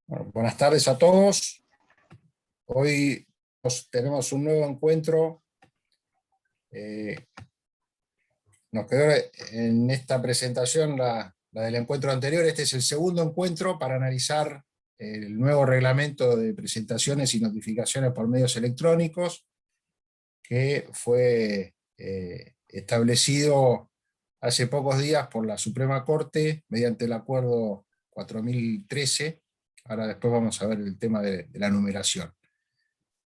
Bueno, buenas tardes a todos. Hoy tenemos un nuevo encuentro. Nos quedó en esta presentación la del encuentro anterior. Este es el segundo encuentro para analizar el nuevo reglamento de presentaciones y notificaciones por medios electrónicos que fue establecido hace pocos días por la Suprema Corte mediante el Acuerdo 4013. Ahora después vamos a ver el tema de la numeración.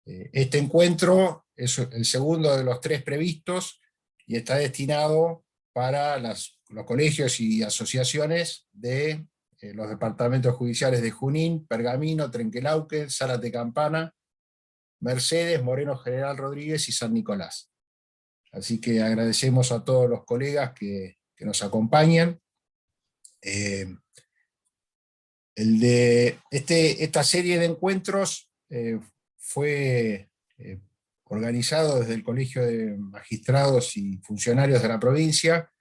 Este encuentro es el segundo de los 3 previstos y está destinado para los colegios y asociaciones de los departamentos judiciales de Junín, Pergamino, Trenquelauquen, Zárate Campana, Mercedes, Moreno General Rodríguez y San Nicolás. Así que agradecemos a todos los colegas que nos acompañan. Esta serie de encuentros fue organizado desde el Colegio de Magistrados y Funcionarios de la provincia,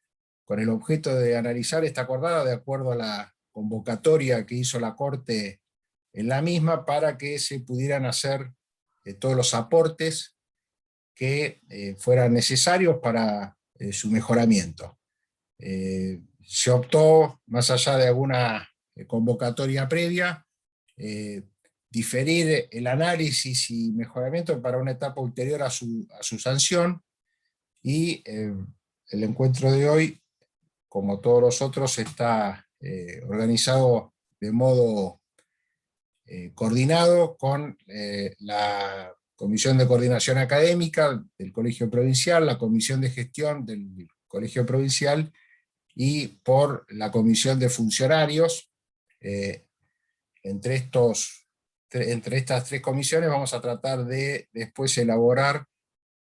con el objeto de analizar esta acordada de acuerdo a la convocatoria que hizo la Corte en la misma, para que se pudieran hacer todos los aportes que fueran necesarios para su mejoramiento. Se optó, más allá de alguna convocatoria previa, diferir el análisis y mejoramiento para una etapa ulterior a su sanción, y el encuentro de hoy, como todos los otros, está organizado de modo coordinado con la Comisión de Coordinación Académica del Colegio Provincial, la Comisión de Gestión del Colegio Provincial y por la Comisión de Funcionarios. Entre estas 3 comisiones vamos a tratar de después elaborar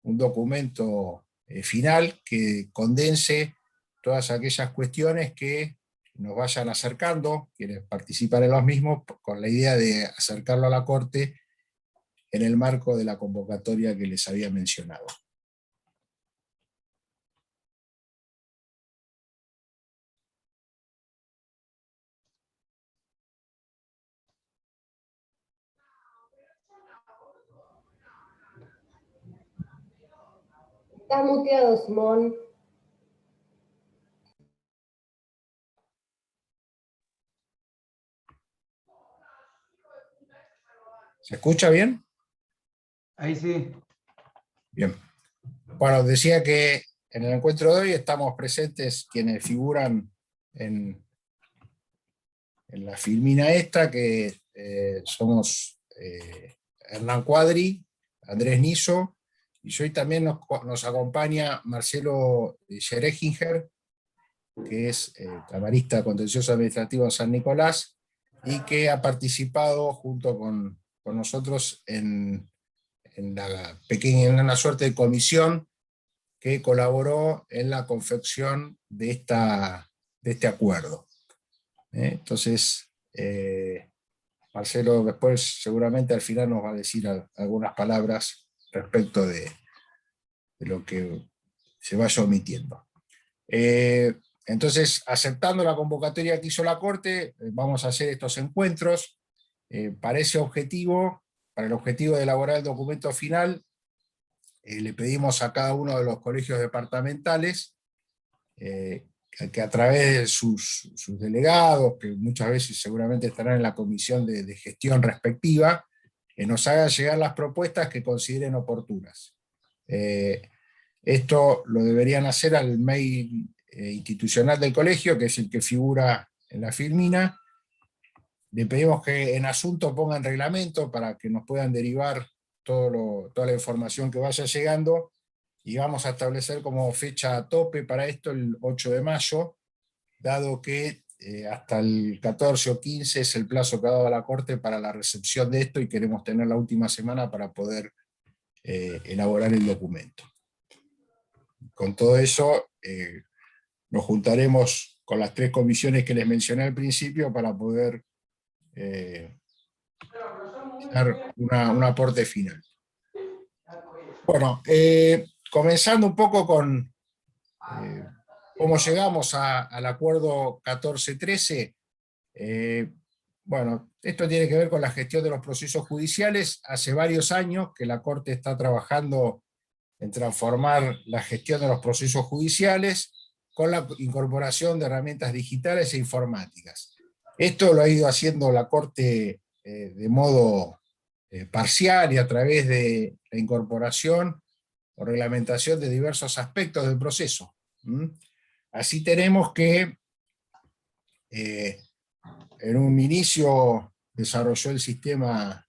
un documento final que condense todas aquellas cuestiones que nos vayan acercando, quienes participan en los mismos, con la idea de acercarlo a la Corte en el marco de la convocatoria que les había mencionado. Estás muteado, Simón. ¿Se escucha bien? Ahí sí. Bien. Bueno, decía que en el encuentro de hoy estamos presentes quienes figuran en la filmina esta, que somos Hernán Cuadri, Andrés Niso, y hoy también nos acompaña Marcelo Schereginger, que es camarista contencioso administrativo en San Nicolás, y que ha participado junto con nosotros en una suerte de comisión que colaboró en la confección de este acuerdo. Entonces, Marcelo después seguramente al final nos va a decir algunas palabras respecto de lo que se vaya omitiendo. Entonces, aceptando la convocatoria que hizo la Corte, vamos a hacer estos encuentros. Para el objetivo de elaborar el documento final, le pedimos a cada uno de los colegios departamentales que a través de sus delegados, que muchas veces seguramente estarán en la comisión de gestión respectiva, nos hagan llegar las propuestas que consideren oportunas. Esto lo deberían hacer al mail institucional del colegio, que es el que figura en la filmina. Le pedimos que en asunto pongan reglamento para que nos puedan derivar toda la información que vaya llegando, y vamos a establecer como fecha tope para esto el 8 de mayo, dado que hasta el 14 o 15 es el plazo que ha dado la Corte para la recepción de esto, y queremos tener la última semana para poder elaborar el documento. Con todo eso, nos juntaremos con las 3 comisiones que les mencioné al principio para poder dar un aporte final. Bueno, comenzando un poco con cómo llegamos al acuerdo 1413, bueno, esto tiene que ver con la gestión de los procesos judiciales. Hace varios años que la Corte está trabajando en transformar la gestión de los procesos judiciales con la incorporación de herramientas digitales e informáticas. Esto lo ha ido haciendo la Corte de modo parcial y a través de la incorporación o reglamentación de diversos aspectos del proceso. Así tenemos que en un inicio desarrolló el sistema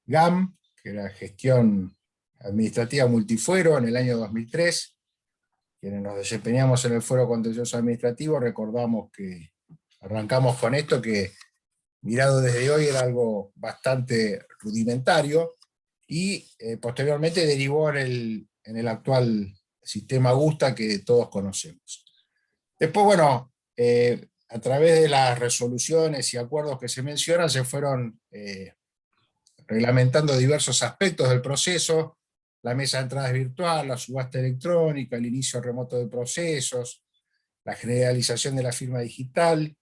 GAM, que era gestión administrativa multifuero, en el año 2003. Quienes nos desempeñamos en el fuero contencioso administrativo recordamos que arrancamos con esto, que mirado desde hoy era algo bastante rudimentario, y posteriormente derivó en el actual sistema Gusta que todos conocemos. Después, bueno, a través de las resoluciones y acuerdos que se mencionan, se fueron reglamentando diversos aspectos del proceso: la mesa de entradas virtual, la subasta electrónica, el inicio remoto de procesos, la generalización de la firma digital,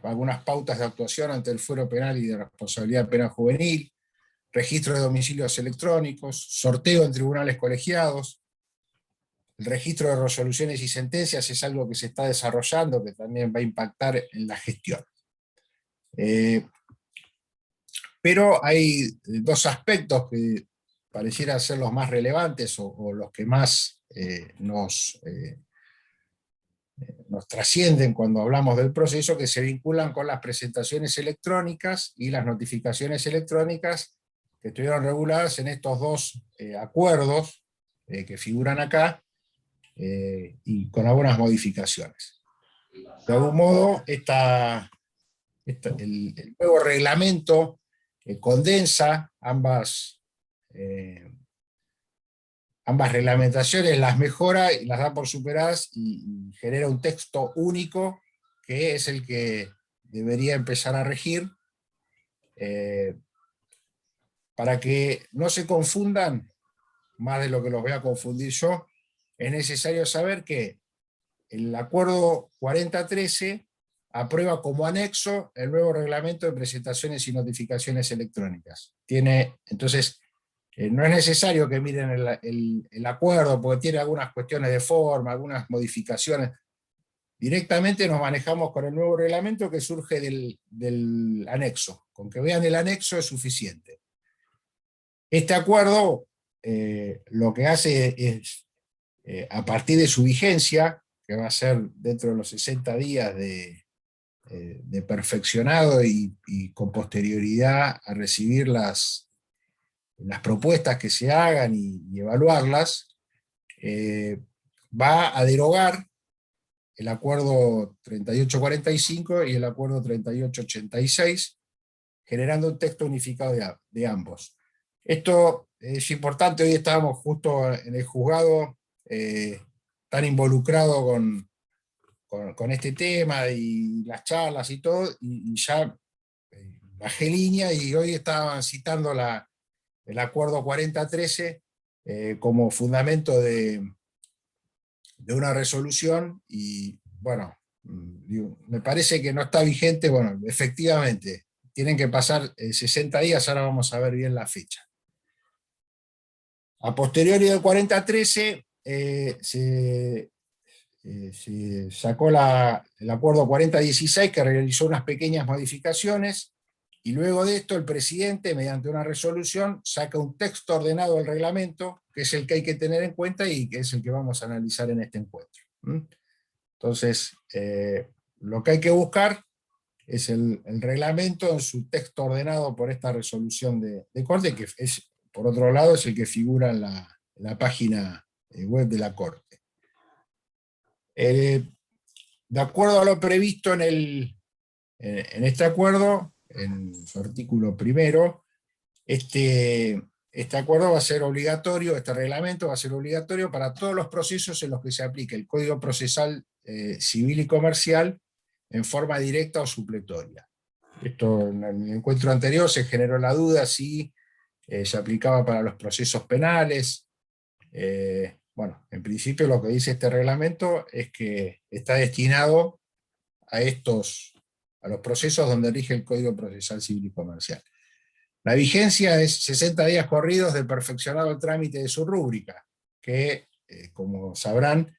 algunas pautas de actuación ante el fuero penal y de responsabilidad penal juvenil, registro de domicilios electrónicos, sorteo en tribunales colegiados. El registro de resoluciones y sentencias es algo que se está desarrollando, que también va a impactar en la gestión. Pero hay dos aspectos que parecieran ser los más relevantes o los que más nos trascienden cuando hablamos del proceso, que se vinculan con las presentaciones electrónicas y las notificaciones electrónicas, que estuvieron reguladas en estos dos acuerdos que figuran acá, y con algunas modificaciones. De algún modo, el nuevo reglamento condensa ambas reglamentaciones, las mejora y las da por superadas, y genera un texto único que es el que debería empezar a regir. Para que no se confundan, más de lo que los voy a confundir yo, es necesario saber que el acuerdo 4013 aprueba como anexo el nuevo reglamento de presentaciones y notificaciones electrónicas. Entonces, no es necesario que miren el acuerdo, porque tiene algunas cuestiones de forma, algunas modificaciones. Directamente nos manejamos con el nuevo reglamento que surge del anexo. Con que vean el anexo es suficiente. Este acuerdo lo que hace es, a partir de su vigencia, que va a ser dentro de los 60 días de perfeccionado y con posterioridad a recibir las propuestas que se hagan y evaluarlas, va a derogar el acuerdo 3845 y el acuerdo 3886, generando un texto unificado de ambos. Esto es importante. Hoy estábamos justo en el juzgado, tan involucrado con este tema y las charlas y todo, y ya bajé línea, y hoy estaban citando el acuerdo 4013 como fundamento de una resolución, y bueno, me parece que no está vigente. Bueno, efectivamente, tienen que pasar 60 días, ahora vamos a ver bien la fecha. A posteriori del 4013 se sacó el acuerdo 4016, que realizó unas pequeñas modificaciones, y luego de esto el presidente, mediante una resolución, saca un texto ordenado del reglamento, que es el que hay que tener en cuenta y que es el que vamos a analizar en este encuentro. Entonces, lo que hay que buscar es el reglamento en su texto ordenado por esta resolución de Corte, que es, por otro lado, es el que figura en la página web de la Corte. De acuerdo a lo previsto en este acuerdo, en su artículo primero, este acuerdo va a ser obligatorio, este reglamento va a ser obligatorio para todos los procesos en los que se aplique el Código Procesal Civil y Comercial en forma directa o supletoria. Esto, en el encuentro anterior se generó la duda si se aplicaba para los procesos penales. Bueno, en principio lo que dice este reglamento es que está destinado a estos a los procesos donde rige el Código Procesal Civil y Comercial. La vigencia es 60 días corridos de perfeccionado el trámite de su rúbrica, que, como sabrán,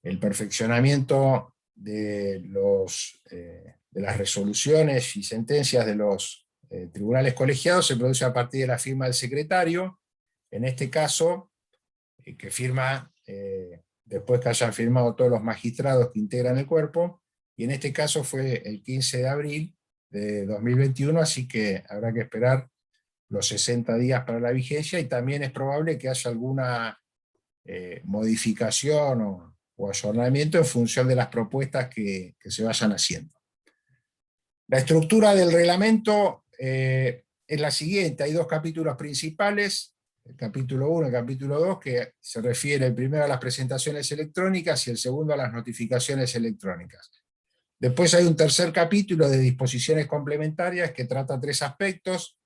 el perfeccionamiento de las resoluciones y sentencias de los tribunales colegiados se produce a partir de la firma del secretario, en este caso, que firma después que hayan firmado todos los magistrados que integran el cuerpo, y en este caso fue el 15 de abril de 2021, así que habrá que esperar los 60 días para la vigencia, y también es probable que haya alguna modificación o ayornamiento en función de las propuestas que se vayan haciendo. La estructura del reglamento es la siguiente: hay dos capítulos principales, el capítulo 1 y el capítulo 2, que se refiere el primero a las presentaciones electrónicas y el segundo a las notificaciones electrónicas. Después hay un tercer capítulo de disposiciones complementarias que trata tres aspectos.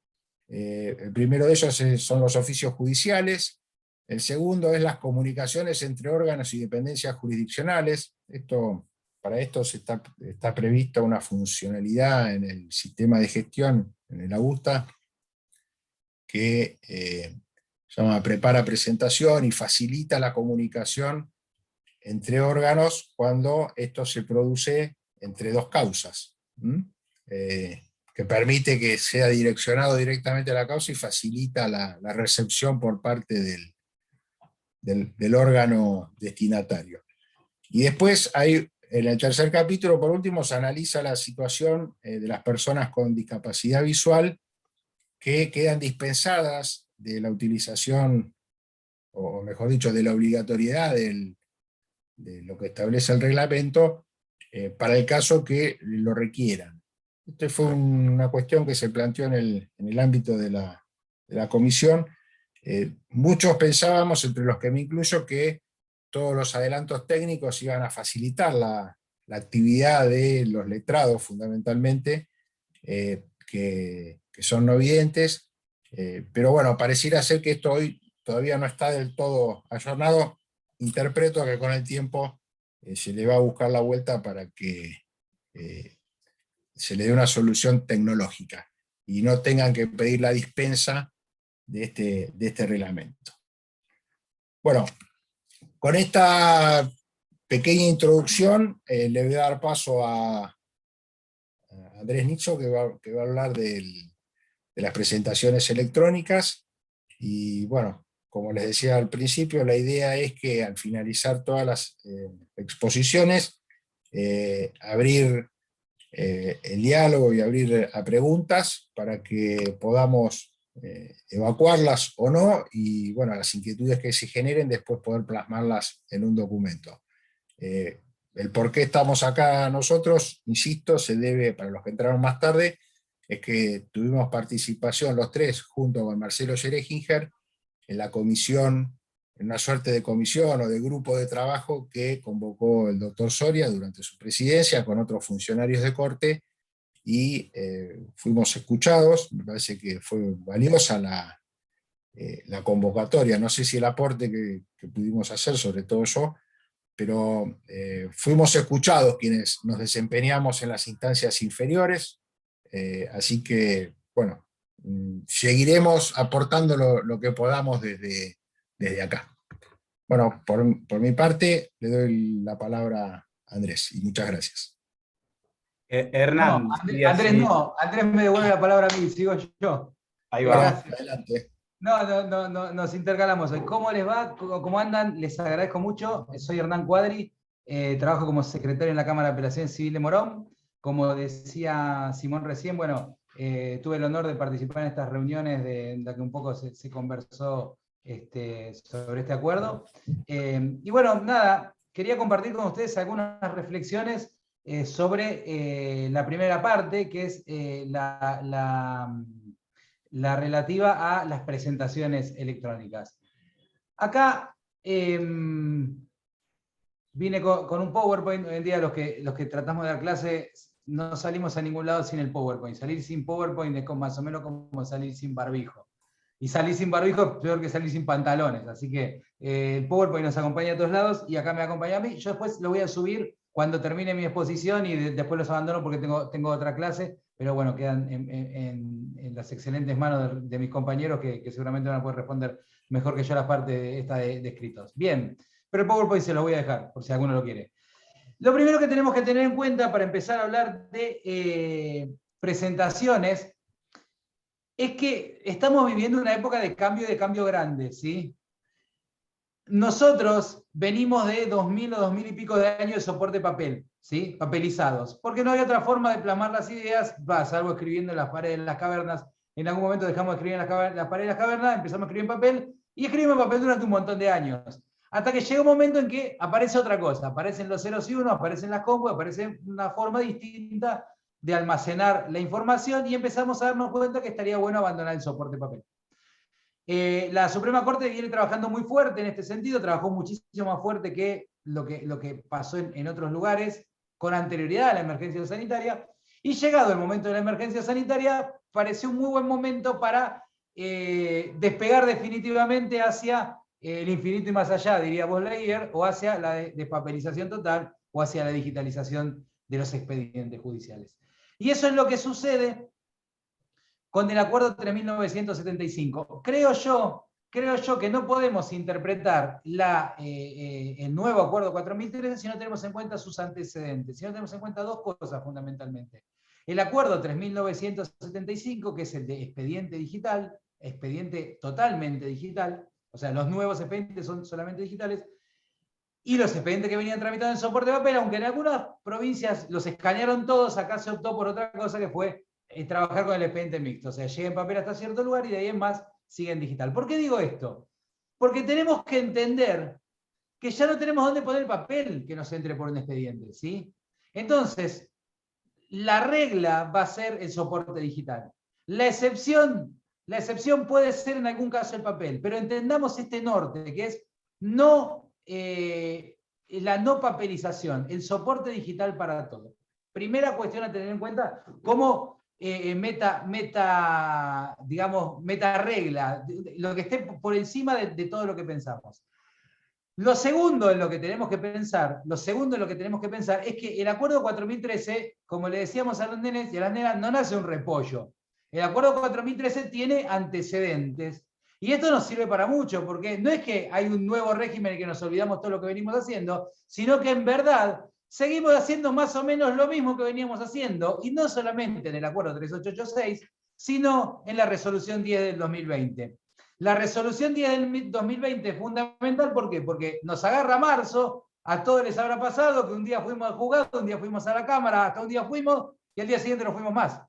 El primero de ellos son los oficios judiciales, el segundo es las comunicaciones entre órganos y dependencias jurisdiccionales. Para esto está prevista una funcionalidad en el sistema de gestión, en el AUSTA, que se llama prepara presentación y facilita la comunicación entre órganos cuando esto se produce entre dos causas, que permite que sea direccionado directamente a la causa y facilita la recepción por parte del órgano destinatario. Y después hay, en el tercer capítulo, por último, se analiza la situación de las personas con discapacidad visual que quedan dispensadas de la utilización, o mejor dicho, de la obligatoriedad de lo que establece el reglamento, para el caso que lo requieran. Esta fue una cuestión que se planteó en el ámbito de la comisión. Muchos pensábamos, entre los que me incluyo, que todos los adelantos técnicos iban a facilitar la actividad de los letrados, fundamentalmente, que son no videntes, pero bueno, pareciera ser que esto hoy todavía no está del todo ayornado. Interpreto que con el tiempo se le va a buscar la vuelta para que se le dé una solución tecnológica y no tengan que pedir la dispensa de este reglamento. Bueno, con esta pequeña introducción le voy a dar paso a Andrés Nitzo, que va a hablar de las presentaciones electrónicas. Y bueno, como les decía al principio, la idea es que al finalizar todas las exposiciones, abrir el diálogo y abrir a preguntas para que podamos evacuarlas o no, y bueno, las inquietudes que se generen después poder plasmarlas en un documento. El por qué estamos acá nosotros, insisto, se debe, para los que entraron más tarde, es que tuvimos participación los tres, junto con Marcelo Schereginger, en la comisión, en una suerte de comisión o de grupo de trabajo que convocó el doctor Soria durante su presidencia con otros funcionarios de corte, y fuimos escuchados. Me parece que fue valiosa la convocatoria, no sé si el aporte que pudimos hacer, sobre todo yo, pero fuimos escuchados quienes nos desempeñamos en las instancias inferiores, así que, bueno, seguiremos aportando lo que podamos desde acá. Bueno, por mi parte, le doy la palabra a Andrés, y muchas gracias. No, Hernán. Andrés no, Andrés me devuelve la palabra a mí, sigo yo. Ahí va. Gracias. Adelante. No, nos intercalamos hoy. ¿Cómo les va? ¿Cómo andan? Les agradezco mucho. Soy Hernán Cuadri, trabajo como secretario en la Cámara de Apelación Civil de Morón. Como decía Simón recién, bueno, tuve el honor de participar en estas reuniones en las que un poco se conversó sobre este acuerdo. Y bueno, nada, quería compartir con ustedes algunas reflexiones sobre la primera parte, que es la relativa a las presentaciones electrónicas. Acá vine con un PowerPoint. Hoy en día los que tratamos de dar clase no salimos a ningún lado sin el PowerPoint. Salir sin PowerPoint es más o menos como salir sin barbijo. Y salir sin barbijo es peor que salir sin pantalones. Así que el PowerPoint nos acompaña a todos lados y acá me acompaña a mí. Yo después lo voy a subir cuando termine mi exposición y después los abandono porque tengo otra clase, pero bueno, quedan en las excelentes manos de mis compañeros que seguramente van a poder responder mejor que yo la parte esta de escritos. Bien, pero el PowerPoint se lo voy a dejar, por si alguno lo quiere. Lo primero que tenemos que tener en cuenta para empezar a hablar de presentaciones es que estamos viviendo una época de cambio grande, ¿sí? Nosotros venimos de 2000 o 2000 y pico de años de soporte papel, ¿sí? Papelizados, porque no había otra forma de plasmar las ideas, salvo escribiendo en las paredes de las cavernas. En algún momento dejamos de escribir en las paredes de las cavernas, empezamos a escribir en papel, y escribimos en papel durante un montón de años. Hasta que llega un momento en que aparece otra cosa, aparecen los ceros y unos, aparecen las compus, aparece una forma distinta de almacenar la información, y empezamos a darnos cuenta que estaría bueno abandonar el soporte papel. La Suprema Corte viene trabajando muy fuerte en este sentido, trabajó muchísimo más fuerte que lo que pasó en otros lugares con anterioridad a la emergencia sanitaria, y llegado el momento de la emergencia sanitaria, pareció un muy buen momento para despegar definitivamente hacia el infinito y más allá, diría Bosleyer, o hacia la despapelización total, o hacia la digitalización de los expedientes judiciales. Y eso es lo que sucede con el Acuerdo 3975. Creo yo que no podemos interpretar el nuevo Acuerdo 4013 si no tenemos en cuenta sus antecedentes, si no tenemos en cuenta dos cosas fundamentalmente. El Acuerdo 3975, que es el de expediente digital, expediente totalmente digital, o sea, los nuevos expedientes son solamente digitales, y los expedientes que venían tramitando en soporte de papel, aunque en algunas provincias los escanearon todos, acá se optó por otra cosa que fue trabajar con el expediente mixto. O sea, llega en papel hasta cierto lugar y de ahí en más sigue en digital. ¿Por qué digo esto? Porque tenemos que entender que ya no tenemos dónde poner el papel que nos entre por un expediente, ¿sí? Entonces, la regla va a ser el soporte digital. La excepción puede ser en algún caso el papel, pero entendamos este norte, que es la no papelización, el soporte digital para todo. Primera cuestión a tener en cuenta, como meta regla, lo que esté por encima de todo lo que pensamos. Lo segundo en lo que tenemos que pensar, es que el Acuerdo 4013, como le decíamos a los nenes y a las nenas, no nace un repollo. El Acuerdo 4013 tiene antecedentes. Y esto nos sirve para mucho, porque no es que hay un nuevo régimen en el que nos olvidamos todo lo que venimos haciendo, sino que en verdad seguimos haciendo más o menos lo mismo que veníamos haciendo, y no solamente en el Acuerdo 3886, sino en la Resolución 10 del 2020. La Resolución 10 del 2020 es fundamental, ¿por qué? Porque nos agarra marzo, a todos les habrá pasado que un día fuimos al juzgado, un día fuimos a la Cámara, hasta un día fuimos, y al día siguiente no fuimos más.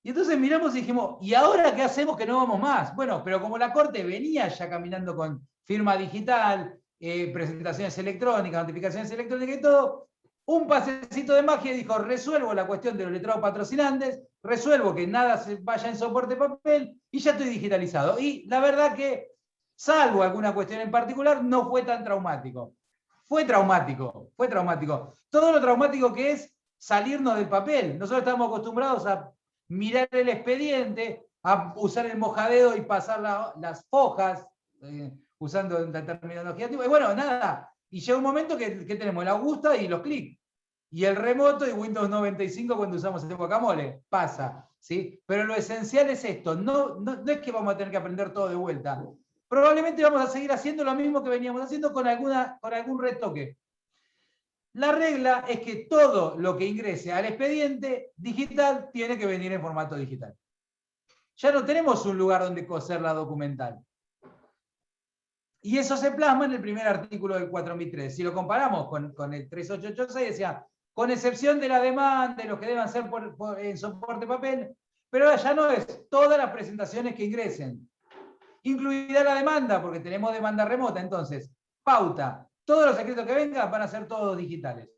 Y entonces miramos y dijimos, ¿y ahora qué hacemos que no vamos más? Bueno, pero como la Corte venía ya caminando con firma digital, presentaciones electrónicas, notificaciones electrónicas y todo, un pasecito de magia dijo, resuelvo la cuestión de los letrados patrocinantes, resuelvo que nada se vaya en soporte papel y ya estoy digitalizado. Y la verdad que, salvo alguna cuestión en particular, no fue tan traumático. Fue traumático. Todo lo traumático que es salirnos del papel. Nosotros estamos acostumbrados a mirar el expediente, a usar el mojadedo y pasar las hojas, usando la terminología antigua. Y bueno, nada. Y llega un momento que tenemos el Augusta y los clics. Y el remoto y Windows 95 cuando usamos el guacamole. Pasa. ¿Sí? Pero lo esencial es esto. No es que vamos a tener que aprender todo de vuelta. Probablemente vamos a seguir haciendo lo mismo que veníamos haciendo con algún retoque. La regla es que todo lo que ingrese al expediente digital tiene que venir en formato digital. Ya no tenemos un lugar donde coser la documental. Y eso se plasma en el primer artículo del 4003. Si lo comparamos con el 3886, decía, con excepción de la demanda, de los que deban ser en soporte papel, pero ya no es todas las presentaciones que ingresen. Incluida la demanda, porque tenemos demanda remota. Entonces, pauta. Todos los escritos que vengan van a ser todos digitales.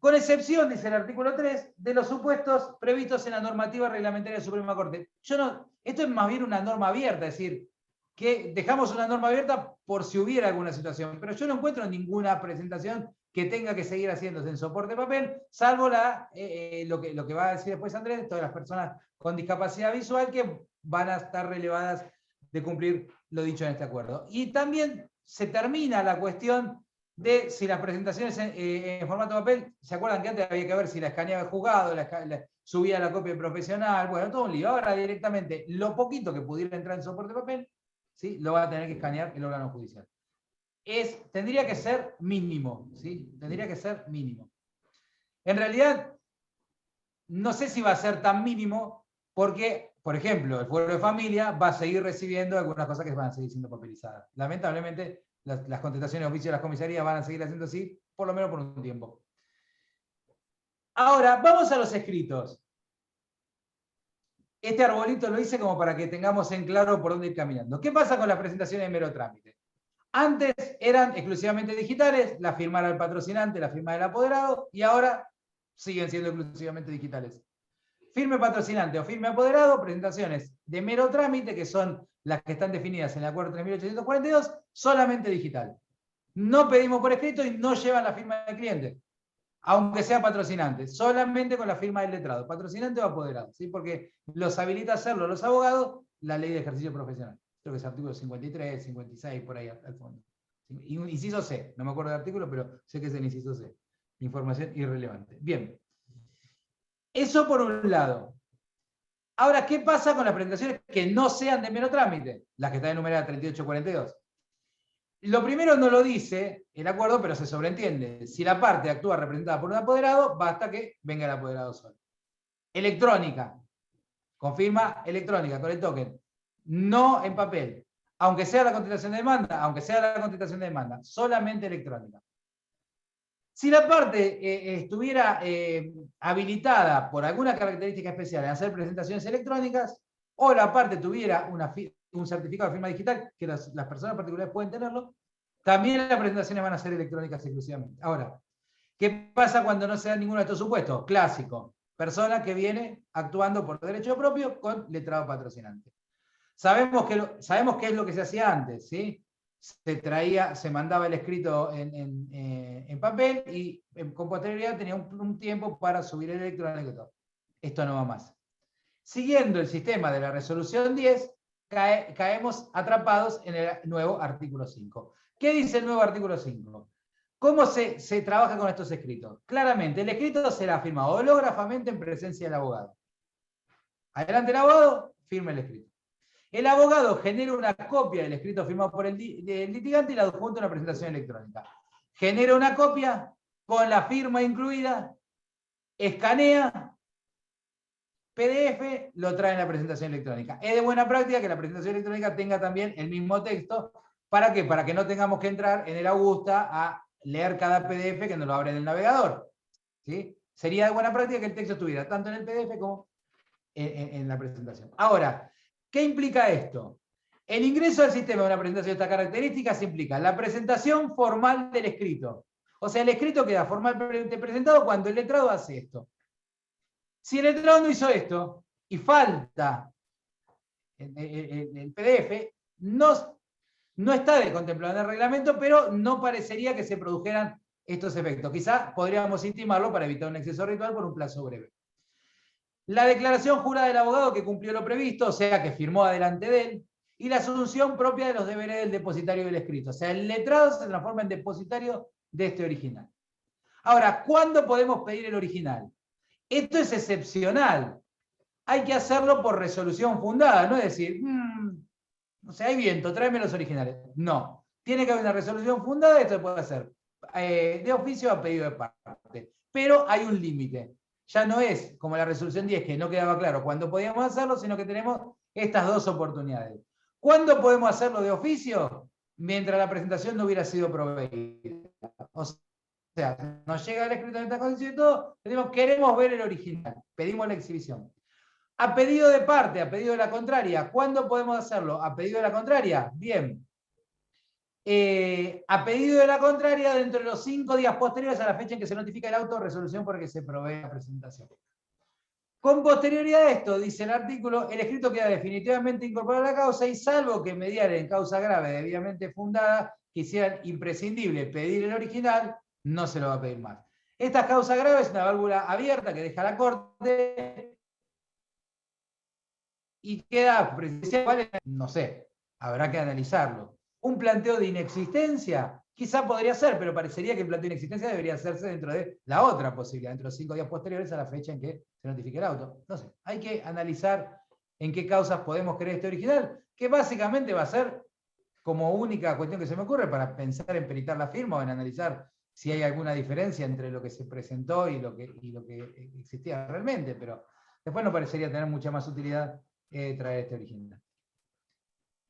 Con excepción, dice el artículo 3, de los supuestos previstos en la normativa reglamentaria de la Suprema Corte. Esto es más bien una norma abierta, es decir, que dejamos una norma abierta por si hubiera alguna situación, pero yo no encuentro ninguna presentación que tenga que seguir haciéndose en soporte papel, salvo lo que va a decir después Andrés, todas las personas con discapacidad visual que van a estar relevadas de cumplir lo dicho en este acuerdo. Y también se termina la cuestión de si las presentaciones en formato papel, ¿se acuerdan que antes había que ver si la escaneaba el juzgado, subía la copia profesional? Bueno, todo un lío. Ahora directamente, lo poquito que pudiera entrar en soporte de papel, ¿sí?, lo va a tener que escanear el órgano judicial. Tendría que ser mínimo, ¿sí? Tendría que ser mínimo. En realidad, no sé si va a ser tan mínimo porque, por ejemplo, el fuero de familia va a seguir recibiendo algunas cosas que van a seguir siendo papelizadas. Lamentablemente, las contestaciones de oficio de las comisarías van a seguir haciendo así, por lo menos por un tiempo. Ahora, vamos a los escritos. Este arbolito lo hice como para que tengamos en claro por dónde ir caminando. ¿Qué pasa con las presentaciones de mero trámite? Antes eran exclusivamente digitales, la firma del patrocinante, la firma del apoderado, y ahora siguen siendo exclusivamente digitales. Firme patrocinante o firme apoderado, presentaciones de mero trámite, que son las que están definidas en el acuerdo 3842, solamente digital. No pedimos por escrito y no llevan la firma del cliente, aunque sea patrocinante, solamente con la firma del letrado, patrocinante o apoderado, ¿sí? Porque los habilita a hacerlo los abogados la ley de ejercicio profesional. Creo que es artículo 53, 56, por ahí al fondo. Inciso C, no me acuerdo del artículo, pero sé que es el inciso C. Información irrelevante. Bien. Eso por un lado. Ahora, ¿qué pasa con las presentaciones que no sean de mero trámite? Las que están enumeradas 3842. Lo primero no lo dice el acuerdo, pero se sobreentiende. Si la parte actúa representada por un apoderado, basta que venga el apoderado solo. Electrónica. Confirma electrónica, con el token. No en papel. Aunque sea la contestación de demanda, solamente electrónica. Si la parte estuviera habilitada por alguna característica especial en hacer presentaciones electrónicas, o la parte tuviera un certificado de firma digital, que las personas particulares pueden tenerlo, también las presentaciones van a ser electrónicas exclusivamente. Ahora, ¿qué pasa cuando no se da ninguno de estos supuestos? Clásico. Persona que viene actuando por derecho propio con letrado patrocinante. Sabemos qué es lo que se hacía antes, ¿sí? Se mandaba el escrito en papel y con posterioridad tenía un tiempo para subir el electrónico y todo. Esto no va más. Siguiendo el sistema de la resolución 10, caemos atrapados en el nuevo artículo 5. ¿Qué dice el nuevo artículo 5? ¿Cómo se trabaja con estos escritos? Claramente, el escrito será firmado hológrafamente en presencia del abogado. Adelante el abogado, firma el escrito. El abogado genera una copia del escrito firmado por el litigante y la adjunta a una presentación electrónica. Genera una copia con la firma incluida, escanea, PDF, lo trae en la presentación electrónica. Es de buena práctica que la presentación electrónica tenga también el mismo texto. ¿Para qué? Para que no tengamos que entrar en el Augusta a leer cada PDF que nos lo abre en el navegador. ¿Sí? Sería de buena práctica que el texto estuviera tanto en el PDF como en la presentación. Ahora, ¿qué implica esto? El ingreso al sistema de una presentación de estas características implica la presentación formal del escrito. O sea, el escrito queda formalmente presentado cuando el letrado hace esto. Si el letrado no hizo esto y falta el PDF, no está contemplado en el reglamento, pero no parecería que se produjeran estos efectos. Quizá podríamos intimarlo para evitar un exceso ritual por un plazo breve. La declaración jurada del abogado que cumplió lo previsto, o sea, que firmó adelante de él, y la asunción propia de los deberes del depositario del escrito. O sea, el letrado se transforma en depositario de este original. Ahora, ¿cuándo podemos pedir el original? Esto es excepcional. Hay que hacerlo por resolución fundada, no es decir, no sé, hay viento, tráeme los originales. No, tiene que haber una resolución fundada, esto se puede hacer de oficio a pedido de parte. Pero hay un límite. Ya no es como la resolución 10, que no quedaba claro cuándo podíamos hacerlo, sino que tenemos estas dos oportunidades. ¿Cuándo podemos hacerlo de oficio? Mientras la presentación no hubiera sido proveída. O sea, nos llega el escrito de esta condición y todo, queremos ver el original, pedimos la exhibición. A pedido de parte, a pedido de la contraria, ¿cuándo podemos hacerlo? A pedido de la contraria, bien. A pedido de la contraria, dentro de los 5 días posteriores a la fecha en que se notifica el auto de resolución por el que se provee la presentación. Con posterioridad a esto, dice el artículo, el escrito queda definitivamente incorporado a la causa y salvo que mediare en causa grave debidamente fundada, que hicieran imprescindible pedir el original, no se lo va a pedir más. Esta causa grave es una válvula abierta que deja la Corte y queda, no sé, habrá que analizarlo. Un planteo de inexistencia, quizá podría ser, pero parecería que el planteo de inexistencia debería hacerse dentro de la otra posibilidad, dentro de los 5 días posteriores a la fecha en que se notifique el auto. No sé, hay que analizar en qué causas podemos creer este original, que básicamente va a ser como única cuestión que se me ocurre para pensar en peritar la firma o en analizar si hay alguna diferencia entre lo que se presentó y lo que existía realmente, pero después no parecería tener mucha más utilidad traer este original.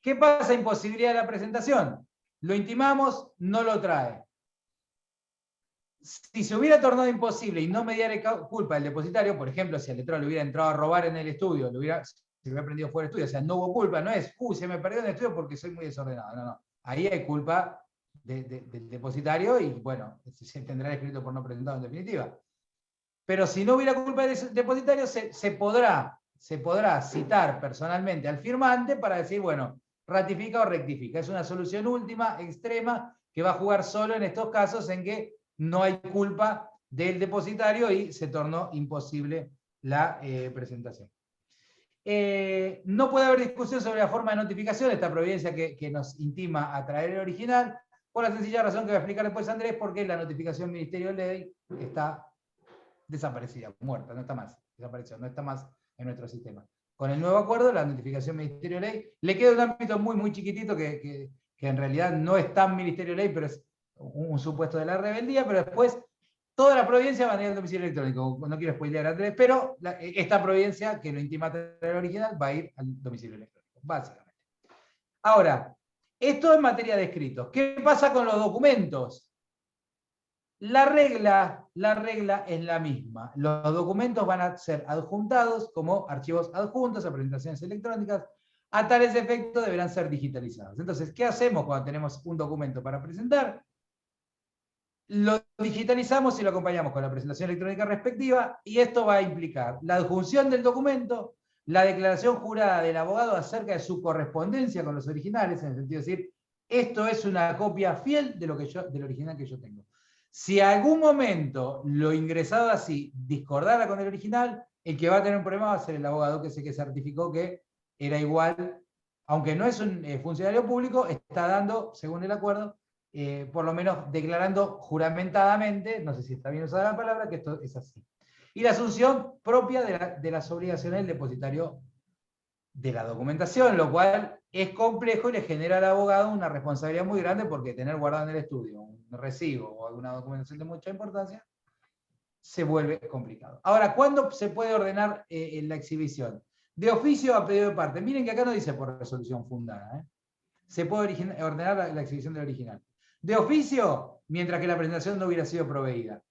¿Qué pasa? Imposibilidad de la presentación. Lo intimamos, no lo trae. Si se hubiera tornado imposible y no me diera culpa el depositario, por ejemplo, si el letrado le hubiera entrado a robar en el estudio, se le hubiera prendido fuera del estudio, o sea, no hubo culpa, no es, se me perdió en el estudio porque soy muy desordenado. No, no. Ahí hay culpa del depositario y, bueno, se tendrá escrito por no presentado en definitiva. Pero si no hubiera culpa del depositario, se podrá citar personalmente al firmante para decir, bueno, ratifica o rectifica. Es una solución última, extrema, que va a jugar solo en estos casos en que no hay culpa del depositario y se tornó imposible la presentación. No puede haber discusión sobre la forma de notificación, esta providencia que nos intima a traer el original, por la sencilla razón que voy a explicar después Andrés, porque la notificación Ministerio de Ley está desaparecida, muerta, no está más, desapareció, no está más en nuestro sistema. Con el nuevo acuerdo, la notificación Ministerio de Ley, le queda un ámbito muy, muy chiquitito que en realidad no es tan Ministerio de Ley, pero es un supuesto de la rebeldía, pero después toda la providencia va a ir al domicilio electrónico. No quiero spoilear a Andrés, pero esta providencia que lo intima a traer el original va a ir al domicilio electrónico, básicamente. Ahora, esto en materia de escritos. ¿Qué pasa con los documentos? La regla es la misma. Los documentos van a ser adjuntados como archivos adjuntos a presentaciones electrónicas. A tales efectos deberán ser digitalizados. Entonces, ¿qué hacemos cuando tenemos un documento para presentar? Lo digitalizamos y lo acompañamos con la presentación electrónica respectiva, y esto va a implicar la adjunción del documento, la declaración jurada del abogado acerca de su correspondencia con los originales, en el sentido de decir, esto es una copia fiel de del original que yo tengo. Si a algún momento lo ingresado así discordara con el original, el que va a tener un problema va a ser el abogado, que es el que certificó que era igual, aunque no es un funcionario público, está dando, según el acuerdo, por lo menos declarando juramentadamente, no sé si está bien usada la palabra, que esto es así. Y la asunción propia de las obligaciones del depositario de la documentación, lo cual es complejo y le genera al abogado una responsabilidad muy grande, porque tener guardado en el estudio un recibo o alguna documentación de mucha importancia se vuelve complicado. Ahora, ¿cuándo se puede ordenar la exhibición? De oficio a pedido de parte. Miren que acá no dice por resolución fundada. Se puede ordenar la exhibición del original. De oficio, mientras que la presentación no hubiera sido proveída.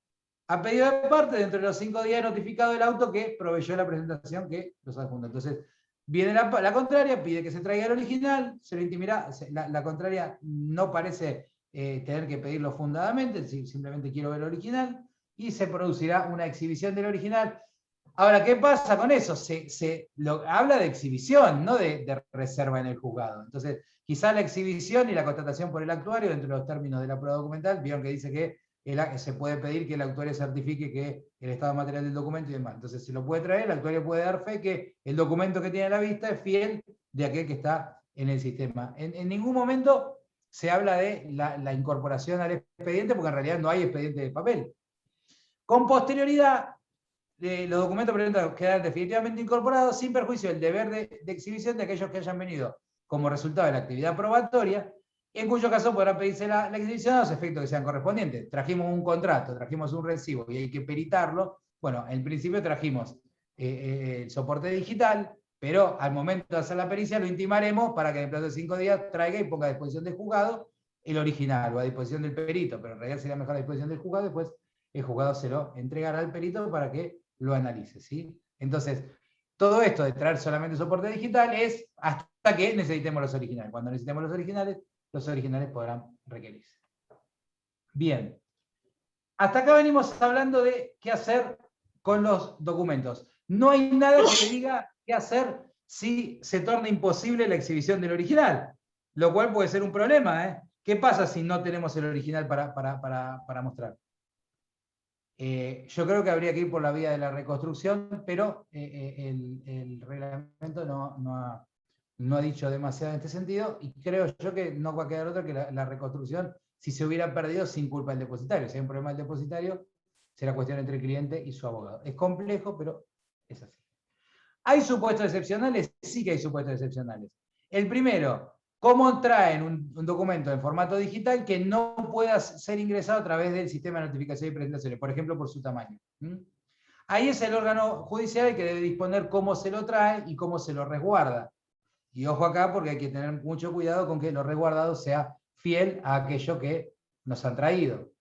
A pedido de parte, dentro de los 5 días notificado el auto que proveyó la presentación que los adjunta. Entonces, viene la contraria, pide que se traiga el original, se lo intimirá. La contraria no parece tener que pedirlo fundadamente, simplemente quiero ver el original, y se producirá una exhibición del original. Ahora, ¿qué pasa con eso? Habla de exhibición, no de reserva en el juzgado. Entonces, quizá la exhibición y la constatación por el actuario, dentro de los términos de la prueba documental, vieron que dice que se puede pedir que el actuario certifique que el estado material del documento y demás. Entonces, si lo puede traer, el actuario puede dar fe que el documento que tiene a la vista es fiel de aquel que está en el sistema. En ningún momento se habla de la incorporación al expediente, porque en realidad no hay expediente de papel. Con posterioridad, los documentos presentados quedan definitivamente incorporados, sin perjuicio del deber de exhibición de aquellos que hayan venido como resultado de la actividad probatoria, en cuyo caso podrá pedirse la exhibición a los efectos que sean correspondientes. Trajimos un contrato, trajimos un recibo y hay que peritarlo. Bueno, en principio trajimos el soporte digital, pero al momento de hacer la pericia lo intimaremos para que en el plazo de 5 días traiga y ponga a disposición del juzgado el original, o a disposición del perito, pero en realidad sería mejor a disposición del juzgado, después el juzgado se lo entregará al perito para que lo analice, ¿sí? Entonces, todo esto de traer solamente soporte digital es hasta que necesitemos los originales. Cuando necesitemos los originales podrán requerirse. Bien. Hasta acá venimos hablando de qué hacer con los documentos. No hay nada que te diga qué hacer si se torna imposible la exhibición del original, lo cual puede ser un problema, ¿eh? ¿Qué pasa si no tenemos el original para mostrar? Yo creo que habría que ir por la vía de la reconstrucción, pero el reglamento no no ha dicho demasiado en este sentido, y creo yo que no va a quedar otra que la reconstrucción, si se hubiera perdido sin culpa del depositario. Si hay un problema del depositario, será cuestión entre el cliente y su abogado. Es complejo, pero es así. ¿Hay supuestos excepcionales? Sí que hay supuestos excepcionales. El primero, ¿cómo traen un documento en formato digital que no pueda ser ingresado a través del sistema de notificación y presentaciones, por ejemplo, por su tamaño? Ahí es el órgano judicial que debe disponer cómo se lo trae y cómo se lo resguarda. Y ojo acá porque hay que tener mucho cuidado con que lo resguardado sea fiel a aquello que nos han traído.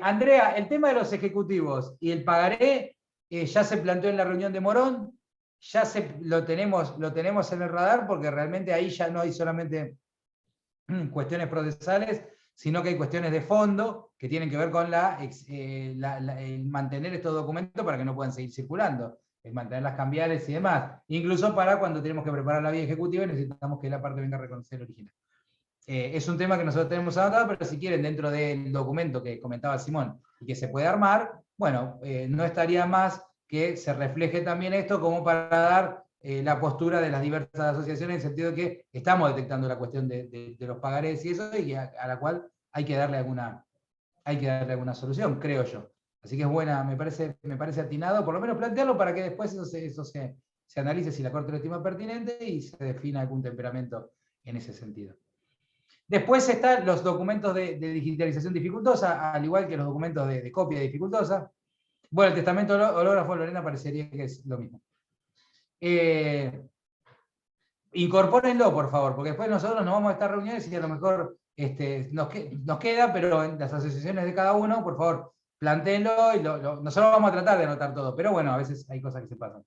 Andrea, el tema de los ejecutivos y el pagaré ya se planteó en la reunión de Morón, ya lo tenemos en el radar porque realmente ahí ya no hay solamente cuestiones procesales, sino que hay cuestiones de fondo que tienen que ver con el mantener estos documentos para que no puedan seguir circulando, el mantener las cambiales y demás, incluso para cuando tenemos que preparar la vía ejecutiva y necesitamos que la parte venga a reconocer el original. Es un tema que nosotros tenemos anotado, pero si quieren, dentro del documento que comentaba Simón y que se puede armar, bueno, no estaría más que se refleje también esto como para dar la postura de las diversas asociaciones, en el sentido de que estamos detectando la cuestión de los pagarés y eso, y a la cual hay que darle alguna solución, creo yo. Así que es buena, me parece atinado, por lo menos plantearlo para que después eso se analice si la Corte lo estima pertinente y se defina algún temperamento en ese sentido. Después están los documentos de digitalización dificultosa, al igual que los documentos de copia dificultosa. Bueno, el testamento hológrafo, Lorena, parecería que es lo mismo. Incorpórenlo, por favor, porque después nosotros nos vamos a estas reuniones y a lo mejor nos queda, pero en las asociaciones de cada uno, por favor, plantéenlo y nosotros vamos a tratar de anotar todo, pero bueno, a veces hay cosas que se pasan.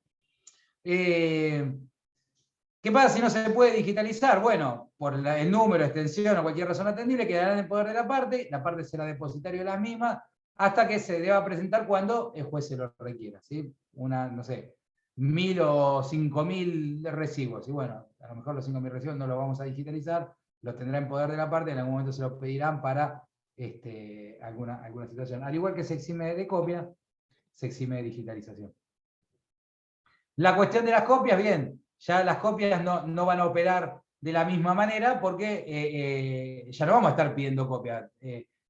¿Qué pasa si no se puede digitalizar? Bueno, por el número, extensión o cualquier razón atendible, quedarán en poder de la parte será depositario de las mismas, hasta que se deba presentar cuando el juez se lo requiera, ¿sí? No sé, 1.000 o 5.000 recibos, y bueno, a lo mejor los 5.000 recibos no los vamos a digitalizar, los tendrá en poder de la parte, en algún momento se los pedirán para alguna situación. Al igual que se exime de copia, se exime de digitalización. La cuestión de las copias, bien, ya las copias no van a operar de la misma manera porque ya no vamos a estar pidiendo copias.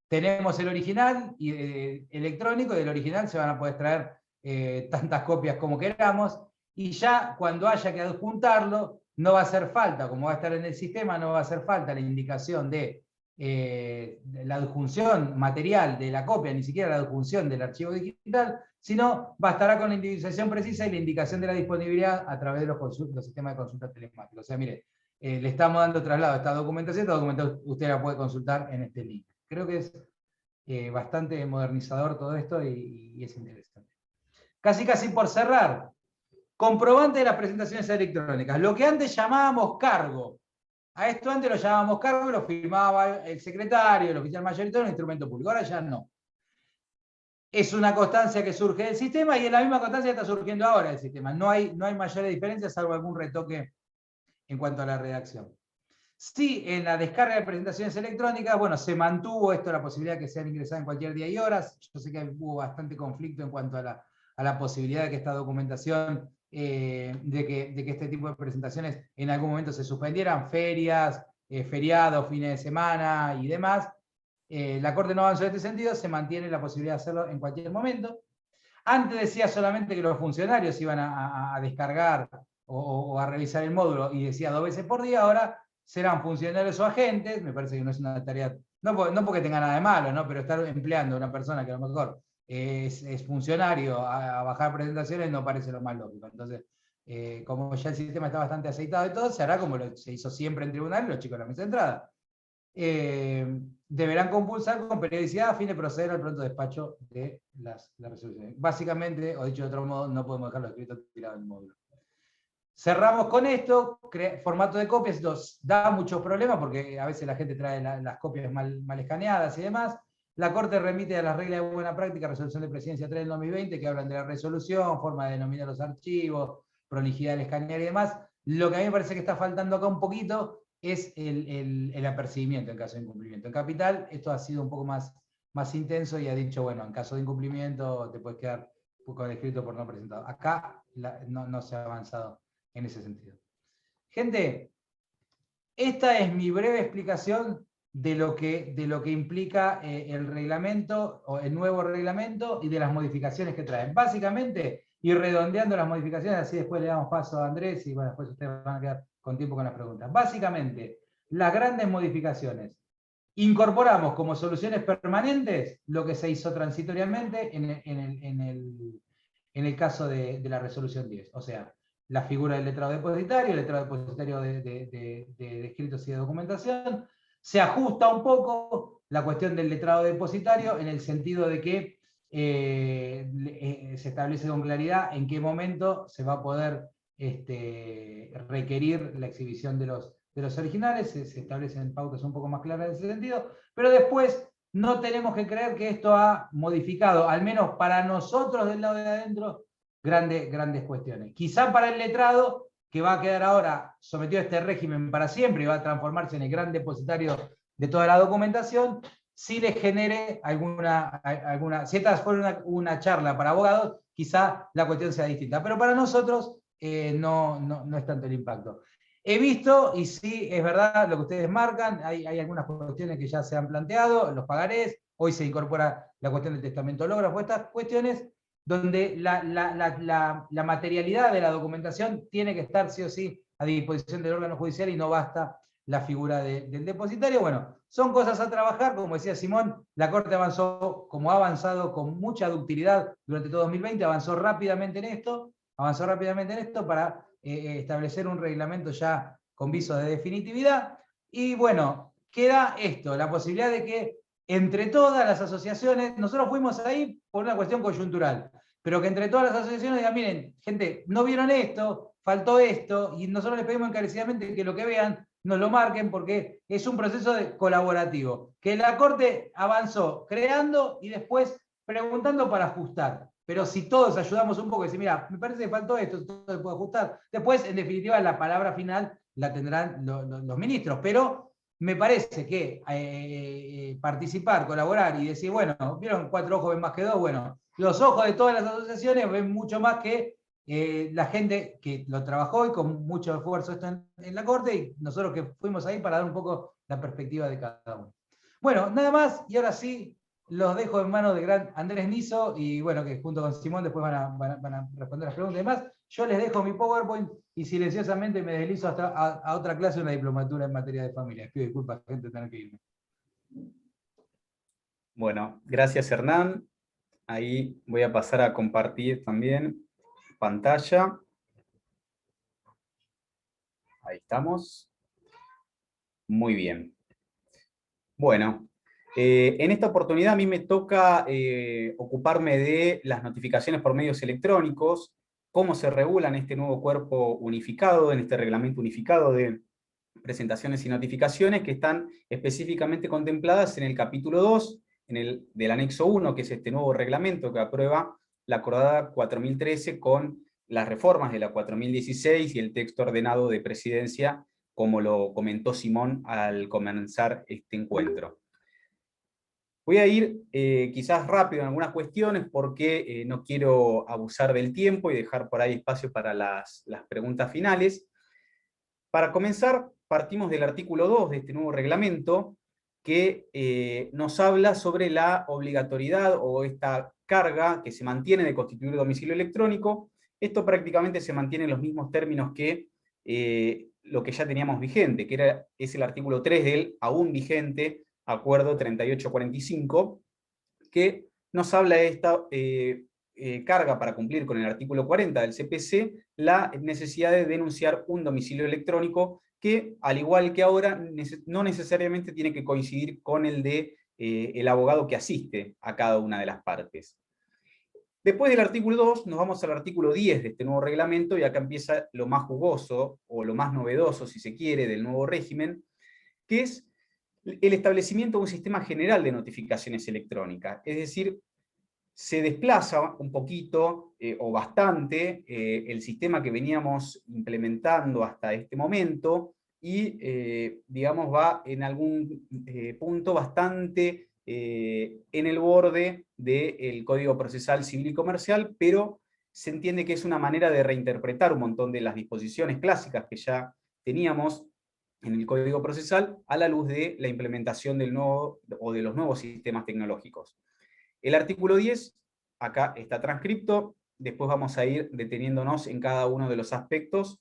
Tenemos el original electrónico y del original se van a poder traer tantas copias como queramos y ya cuando haya que adjuntarlo no va a hacer falta, como va a estar en el sistema, no va a hacer falta la indicación de la adjunción material de la copia, ni siquiera la adjunción del archivo digital, sino bastará con la individualización precisa y la indicación de la disponibilidad a través de los sistemas de consulta telemática. O sea, mire, le estamos dando traslado a esta documentación usted la puede consultar en este link. Creo que es bastante modernizador todo esto y es interesante. Casi por cerrar, comprobante de las presentaciones electrónicas. Lo que antes llamábamos cargo. A esto antes lo llamábamos cargo y lo firmaba el secretario, el oficial mayoritario, un instrumento público. Ahora ya no. Es una constancia que surge del sistema y es la misma constancia que está surgiendo ahora del sistema. No hay mayores diferencias, salvo algún retoque en cuanto a la redacción. Sí, en la descarga de presentaciones electrónicas, bueno, se mantuvo esto, la posibilidad de que sean ingresadas en cualquier día y horas. Yo sé que hubo bastante conflicto en cuanto a la posibilidad de que esta documentación, de que este tipo de presentaciones en algún momento se suspendieran, ferias, feriados, fines de semana y demás. La Corte no avanzó en este sentido, se mantiene la posibilidad de hacerlo en cualquier momento. Antes decía solamente que los funcionarios iban a descargar o a revisar el módulo y decía 2 veces por día, ahora serán funcionarios o agentes, me parece que no es una tarea, no porque tenga nada de malo, ¿no? Pero estar empleando a una persona que a lo mejor es funcionario a bajar presentaciones no parece lo más lógico. Entonces, como ya el sistema está bastante aceitado y todo, se hará como se hizo siempre en tribunal, los chicos de la mesa de entrada. Deberán compulsar con periodicidad a fin de proceder al pronto despacho de las resoluciones. Básicamente, o dicho de otro modo, no podemos dejarlo escrito tirado en el módulo. Cerramos con esto, formato de copias, esto da muchos problemas porque a veces la gente trae las copias mal escaneadas y demás. La Corte remite a las reglas de buena práctica, resolución de presidencia 3 del 2020, que hablan de la resolución, forma de denominar los archivos, prolijidad del escanear y demás. Lo que a mí me parece que está faltando acá un poquito es el apercibimiento en caso de incumplimiento. En Capital esto ha sido un poco más intenso y ha dicho, bueno, en caso de incumplimiento te puedes quedar con el escrito por no presentado. Acá no se ha avanzado en ese sentido. Gente, esta es mi breve explicación de lo que implica el reglamento, o el nuevo reglamento, y de las modificaciones que traen. Básicamente, y redondeando las modificaciones, así después le damos paso a Andrés, y bueno, después ustedes van a quedar con tiempo con las preguntas. Básicamente, las grandes modificaciones. Incorporamos como soluciones permanentes lo que se hizo transitoriamente en el caso de la resolución 10. O sea, la figura del letrado depositario, el letrado depositario de escritos y de documentación. Se ajusta un poco la cuestión del letrado depositario en el sentido de que se establece con claridad en qué momento se va a poder requerir la exhibición de los originales, se establecen pautas un poco más claras en ese sentido, pero después no tenemos que creer que esto ha modificado, al menos para nosotros del lado de adentro, grandes cuestiones. Quizá para el letrado, que va a quedar ahora sometido a este régimen para siempre y va a transformarse en el gran depositario de toda la documentación, sí le genere si esta fuera una charla para abogados, quizá la cuestión sea distinta, pero para nosotros no es tanto el impacto. He visto, y sí, es verdad lo que ustedes marcan, hay algunas cuestiones que ya se han planteado, los pagarés, hoy se incorpora la cuestión del testamento hológrafo, estas cuestiones donde la materialidad de la documentación tiene que estar sí o sí a disposición del órgano judicial y no basta la figura del depositario. Bueno, son cosas a trabajar, como decía Simón, la Corte avanzó, como ha avanzado con mucha ductilidad durante todo 2020, avanzó rápidamente en esto para establecer un reglamento ya con visos de definitividad. Y bueno, queda esto, la posibilidad de que entre todas las asociaciones, nosotros fuimos ahí por una cuestión coyuntural, pero que entre todas las asociaciones digan, miren, gente, no vieron esto, faltó esto, y nosotros les pedimos encarecidamente que lo que vean nos lo marquen, porque es un proceso colaborativo, que la Corte avanzó creando y después preguntando para ajustar. Pero si todos ayudamos un poco y decimos, mira, me parece que faltó esto se puede ajustar. Después, en definitiva, la palabra final la tendrán los ministros. Pero me parece que participar, colaborar y decir, bueno, vieron 4 ojos ven más que 2, bueno, los ojos de todas las asociaciones ven mucho más que la gente que lo trabajó y con mucho esfuerzo esto en la Corte, y nosotros que fuimos ahí para dar un poco la perspectiva de cada uno. Bueno, nada más, y ahora sí, los dejo en manos del gran Andrés Niso, y bueno, que junto con Simón después van a responder las preguntas y demás. Yo les dejo mi PowerPoint y silenciosamente me deslizo hasta a otra clase, una diplomatura en materia de familia. Pido disculpas, gente, de tener que irme. Bueno, gracias Hernán. Ahí voy a pasar a compartir también pantalla. Ahí estamos. Muy bien. Bueno, en esta oportunidad a mí me toca ocuparme de las notificaciones por medios electrónicos, cómo se regulan este nuevo cuerpo unificado, en este reglamento unificado de presentaciones y notificaciones que están específicamente contempladas en el capítulo 2, del anexo 1, que es este nuevo reglamento que aprueba la acordada 4013 con las reformas de la 4016 y el texto ordenado de presidencia, como lo comentó Simón al comenzar este encuentro. Voy a ir quizás rápido en algunas cuestiones porque no quiero abusar del tiempo y dejar por ahí espacio para las preguntas finales. Para comenzar, partimos del artículo 2 de este nuevo reglamento, que nos habla sobre la obligatoriedad o esta carga que se mantiene de constituir domicilio electrónico. Esto prácticamente se mantiene en los mismos términos que lo que ya teníamos vigente, que es el artículo 3 del aún vigente Acuerdo 3845, que nos habla de esta carga para cumplir con el artículo 40 del CPC, la necesidad de denunciar un domicilio electrónico que, al igual que ahora, no necesariamente tiene que coincidir con el de el abogado que asiste a cada una de las partes. Después del artículo 2 nos vamos al artículo 10 de este nuevo reglamento, y acá empieza lo más jugoso, o lo más novedoso, si se quiere, del nuevo régimen, que es el establecimiento de un sistema general de notificaciones electrónicas. Es decir, se desplaza un poquito, o bastante, el sistema que veníamos implementando hasta este momento, y digamos va en algún punto bastante en el borde del Código Procesal Civil y Comercial, pero se entiende que es una manera de reinterpretar un montón de las disposiciones clásicas que ya teníamos en el código procesal a la luz de la implementación del nuevo, o de los nuevos sistemas tecnológicos. El artículo 10, acá está transcripto, después vamos a ir deteniéndonos en cada uno de los aspectos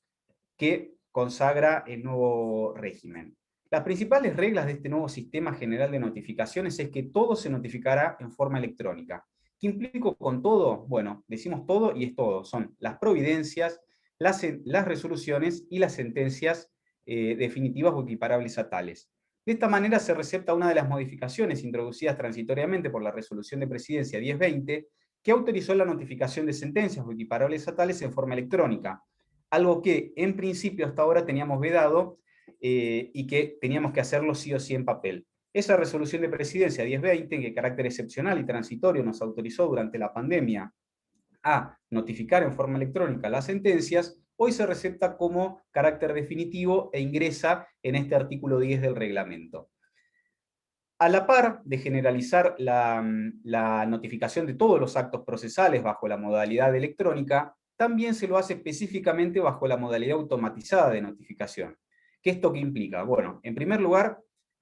que consagra el nuevo régimen. Las principales reglas de este nuevo sistema general de notificaciones es que todo se notificará en forma electrónica. ¿Qué implico con todo? Bueno, decimos todo y es todo. Son las providencias, las resoluciones y las sentencias definitivas o equiparables a tales. De esta manera se recepta una de las modificaciones introducidas transitoriamente por la Resolución de Presidencia 1020, que autorizó la notificación de sentencias o equiparables a tales en forma electrónica, algo que en principio hasta ahora teníamos vedado y que teníamos que hacerlo sí o sí en papel. Esa Resolución de Presidencia 1020, en que carácter excepcional y transitorio nos autorizó durante la pandemia a notificar en forma electrónica las sentencias, hoy se recepta como carácter definitivo e ingresa en este artículo 10 del reglamento. A la par de generalizar la notificación de todos los actos procesales bajo la modalidad electrónica, también se lo hace específicamente bajo la modalidad automatizada de notificación. ¿Qué esto qué implica? Bueno, en primer lugar,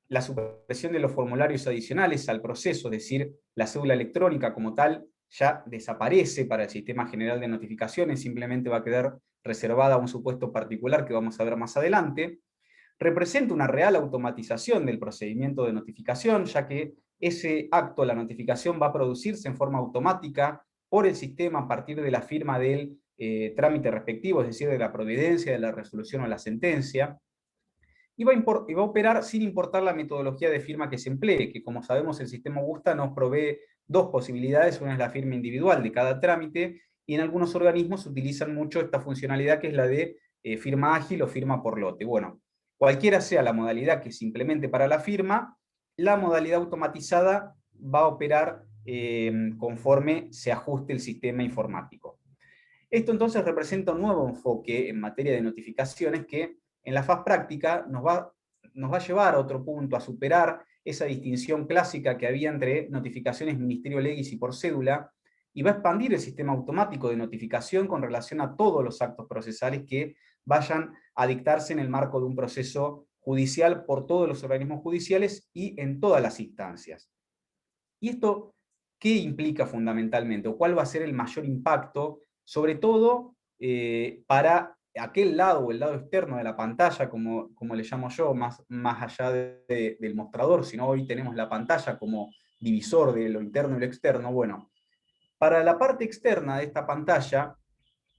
la supresión de los formularios adicionales al proceso, es decir, la cédula electrónica como tal ya desaparece para el sistema general de notificaciones, simplemente va a quedar reservada a un supuesto particular que vamos a ver más adelante. Representa una real automatización del procedimiento de notificación, ya que ese acto, la notificación, va a producirse en forma automática por el sistema a partir de la firma del trámite respectivo, es decir, de la providencia, de la resolución o la sentencia, y va a operar sin importar la metodología de firma que se emplee, que como sabemos el sistema Augusta nos provee dos posibilidades, una es la firma individual de cada trámite, y en algunos organismos utilizan mucho esta funcionalidad que es la de firma ágil o firma por lote. Bueno, cualquiera sea la modalidad que se implemente para la firma, la modalidad automatizada va a operar conforme se ajuste el sistema informático. Esto entonces representa un nuevo enfoque en materia de notificaciones que en la faz práctica nos va a llevar a otro punto, a superar esa distinción clásica que había entre notificaciones Ministerio Legis y por cédula, y va a expandir el sistema automático de notificación con relación a todos los actos procesales que vayan a dictarse en el marco de un proceso judicial por todos los organismos judiciales y en todas las instancias. ¿Y esto qué implica fundamentalmente? ¿O cuál va a ser el mayor impacto? Sobre todo para aquel lado o el lado externo de la pantalla, como le llamo yo, más allá del mostrador, sino hoy tenemos la pantalla como divisor de lo interno y lo externo. Bueno, para la parte externa de esta pantalla,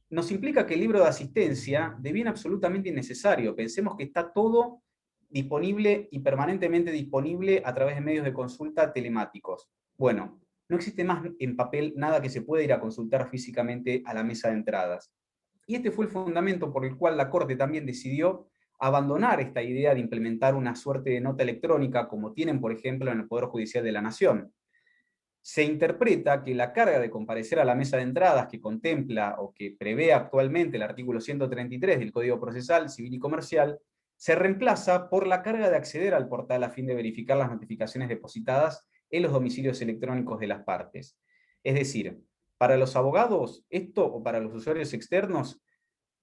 nos implica que el libro de asistencia deviene absolutamente innecesario. Pensemos que está todo disponible y permanentemente disponible a través de medios de consulta telemáticos. Bueno, no existe más en papel nada que se pueda ir a consultar físicamente a la mesa de entradas. Y este fue el fundamento por el cual la Corte también decidió abandonar esta idea de implementar una suerte de nota electrónica como tienen, por ejemplo, en el Poder Judicial de la Nación. Se interpreta que la carga de comparecer a la mesa de entradas que contempla o que prevé actualmente el artículo 133 del Código Procesal Civil y Comercial se reemplaza por la carga de acceder al portal a fin de verificar las notificaciones depositadas en los domicilios electrónicos de las partes. Es decir, para los abogados esto, o para los usuarios externos,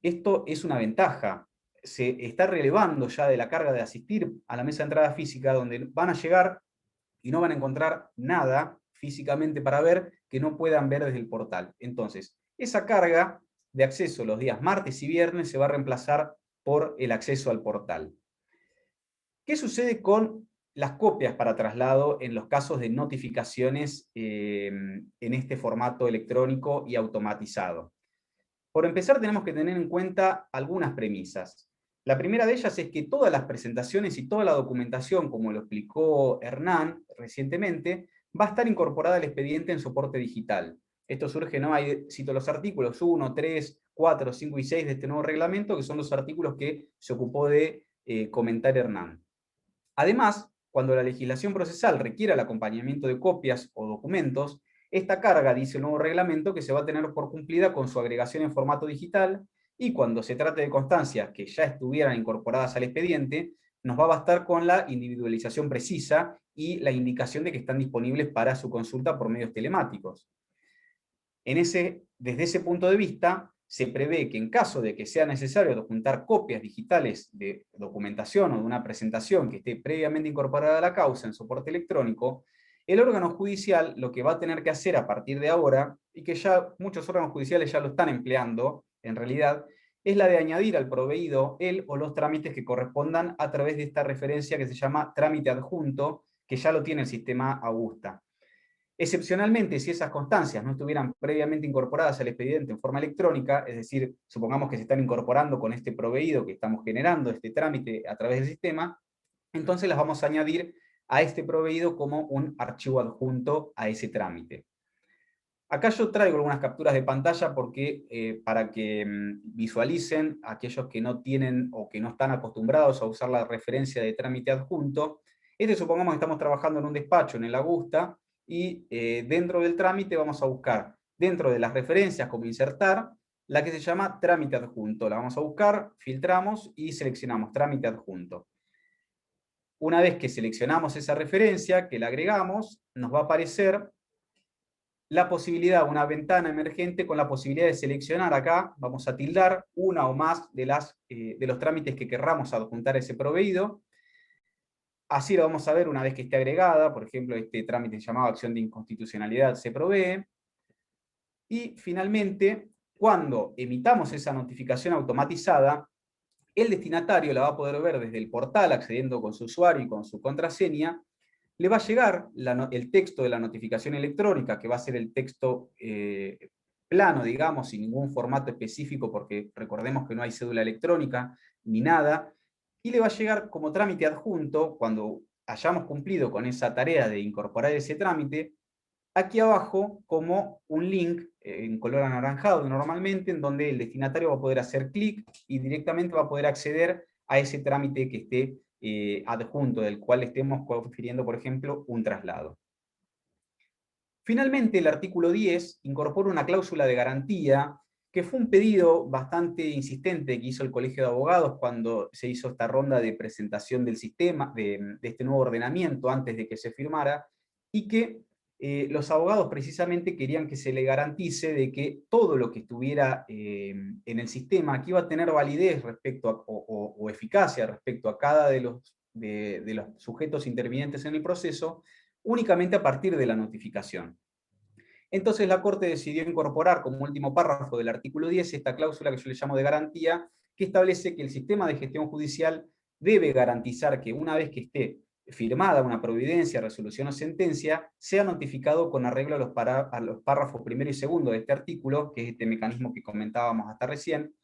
esto es una ventaja. Se está relevando ya de la carga de asistir a la mesa de entrada física, donde van a llegar y no van a encontrar nada físicamente para ver que no puedan ver desde el portal. Entonces, esa carga de acceso los días martes y viernes se va a reemplazar por el acceso al portal. ¿Qué sucede con las copias para traslado en los casos de notificaciones en este formato electrónico y automatizado? Por empezar, tenemos que tener en cuenta algunas premisas. La primera de ellas es que todas las presentaciones y toda la documentación, como lo explicó Hernán recientemente, va a estar incorporada al expediente en soporte digital. Esto surge, ¿no? Ahí cito los artículos 1, 3, 4, 5 y 6 de este nuevo reglamento, que son los artículos que se ocupó de comentar Hernán. Además, cuando la legislación procesal requiera el acompañamiento de copias o documentos, esta carga, dice el nuevo reglamento, que se va a tener por cumplida con su agregación en formato digital, y cuando se trate de constancias que ya estuvieran incorporadas al expediente, nos va a bastar con la individualización precisa y la indicación de que están disponibles para su consulta por medios telemáticos. Desde ese punto de vista, se prevé que en caso de que sea necesario adjuntar copias digitales de documentación o de una presentación que esté previamente incorporada a la causa en soporte electrónico, el órgano judicial lo que va a tener que hacer a partir de ahora, y que ya muchos órganos judiciales ya lo están empleando en realidad, es la de añadir al proveído el o los trámites que correspondan a través de esta referencia que se llama trámite adjunto, que ya lo tiene el sistema Augusta. Excepcionalmente, si esas constancias no estuvieran previamente incorporadas al expediente en forma electrónica, es decir, supongamos que se están incorporando con este proveído que estamos generando, este trámite a través del sistema, entonces las vamos a añadir a este proveído como un archivo adjunto a ese trámite. Acá yo traigo algunas capturas de pantalla porque, para que visualicen aquellos que no tienen o que no están acostumbrados a usar la referencia de trámite adjunto. Supongamos que estamos trabajando en un despacho en el Augusta, y dentro del trámite vamos a buscar, dentro de las referencias como insertar, la que se llama trámite adjunto. La vamos a buscar, filtramos y seleccionamos trámite adjunto. Una vez que seleccionamos esa referencia, que la agregamos, nos va a aparecer la posibilidad, una ventana emergente con la posibilidad de seleccionar acá, vamos a tildar una o más de los trámites que querramos adjuntar a ese proveído. Así lo vamos a ver una vez que esté agregada. Por ejemplo, este trámite llamado acción de inconstitucionalidad se provee. Y finalmente, cuando emitamos esa notificación automatizada, el destinatario la va a poder ver desde el portal, accediendo con su usuario y con su contraseña. Le va a llegar el texto de la notificación electrónica, que va a ser el texto plano, digamos, sin ningún formato específico, porque recordemos que no hay cédula electrónica ni nada. Y le va a llegar como trámite adjunto, cuando hayamos cumplido con esa tarea de incorporar ese trámite, aquí abajo como un link en color anaranjado normalmente, en donde el destinatario va a poder hacer clic y directamente va a poder acceder a ese trámite que esté adjunto, del cual estemos confiriendo, por ejemplo, un traslado. Finalmente, el artículo 10 incorpora una cláusula de garantía, que fue un pedido bastante insistente que hizo el Colegio de Abogados cuando se hizo esta ronda de presentación del sistema, de este nuevo ordenamiento antes de que se firmara, y que los abogados precisamente querían que se le garantice de que todo lo que estuviera en el sistema, que iba a tener validez respecto o eficacia respecto a cada de los sujetos intervinientes en el proceso, únicamente a partir de la notificación. Entonces la Corte decidió incorporar como último párrafo del artículo 10 esta cláusula que yo le llamo de garantía, que establece que el sistema de gestión judicial debe garantizar que una vez que esté firmada una providencia, resolución o sentencia, sea notificado con arreglo a los párrafos primero y segundo de este artículo, que es este mecanismo que comentábamos hasta recién,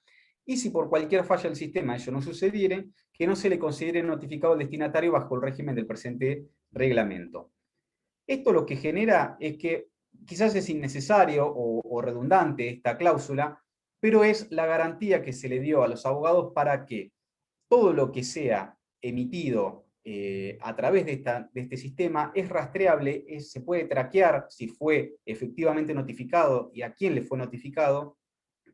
y si por cualquier falla del sistema ello no sucediere, que no se le considere notificado al destinatario bajo el régimen del presente reglamento. Esto lo que genera es que quizás es innecesario o redundante esta cláusula, pero es la garantía que se le dio a los abogados para que todo lo que sea emitido a través de este sistema es rastreable, se puede traquear si fue efectivamente notificado y a quién le fue notificado,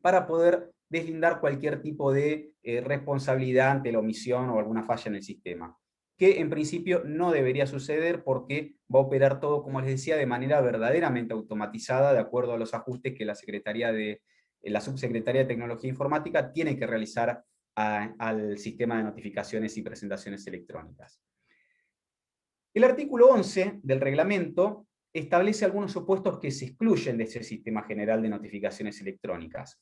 para poder deslindar cualquier tipo de responsabilidad ante la omisión o alguna falla en el sistema, que en principio no debería suceder porque va a operar todo, como les decía, de manera verdaderamente automatizada, de acuerdo a los ajustes que la Subsecretaría de Tecnología Informática tiene que realizar al sistema de notificaciones y presentaciones electrónicas. El artículo 11 del reglamento establece algunos supuestos que se excluyen de ese sistema general de notificaciones electrónicas.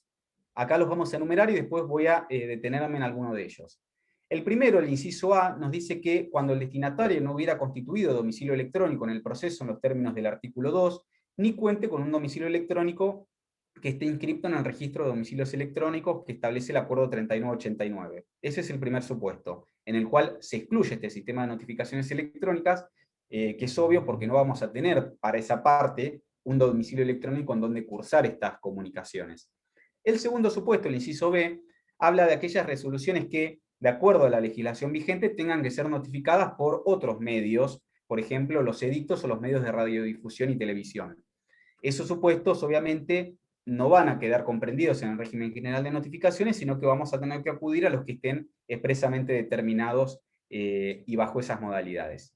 Acá los vamos a enumerar y después voy a detenerme en alguno de ellos. El primero, el inciso A, nos dice que cuando el destinatario no hubiera constituido domicilio electrónico en el proceso en los términos del artículo 2, ni cuente con un domicilio electrónico que esté inscripto en el registro de domicilios electrónicos que establece el acuerdo 3989. Ese es el primer supuesto, en el cual se excluye este sistema de notificaciones electrónicas, que es obvio porque no vamos a tener para esa parte un domicilio electrónico en donde cursar estas comunicaciones. El segundo supuesto, el inciso B, habla de aquellas resoluciones que, de acuerdo a la legislación vigente, tengan que ser notificadas por otros medios, por ejemplo, los edictos o los medios de radiodifusión y televisión. Esos supuestos, obviamente, no van a quedar comprendidos en el régimen general de notificaciones, sino que vamos a tener que acudir a los que estén expresamente determinados y bajo esas modalidades.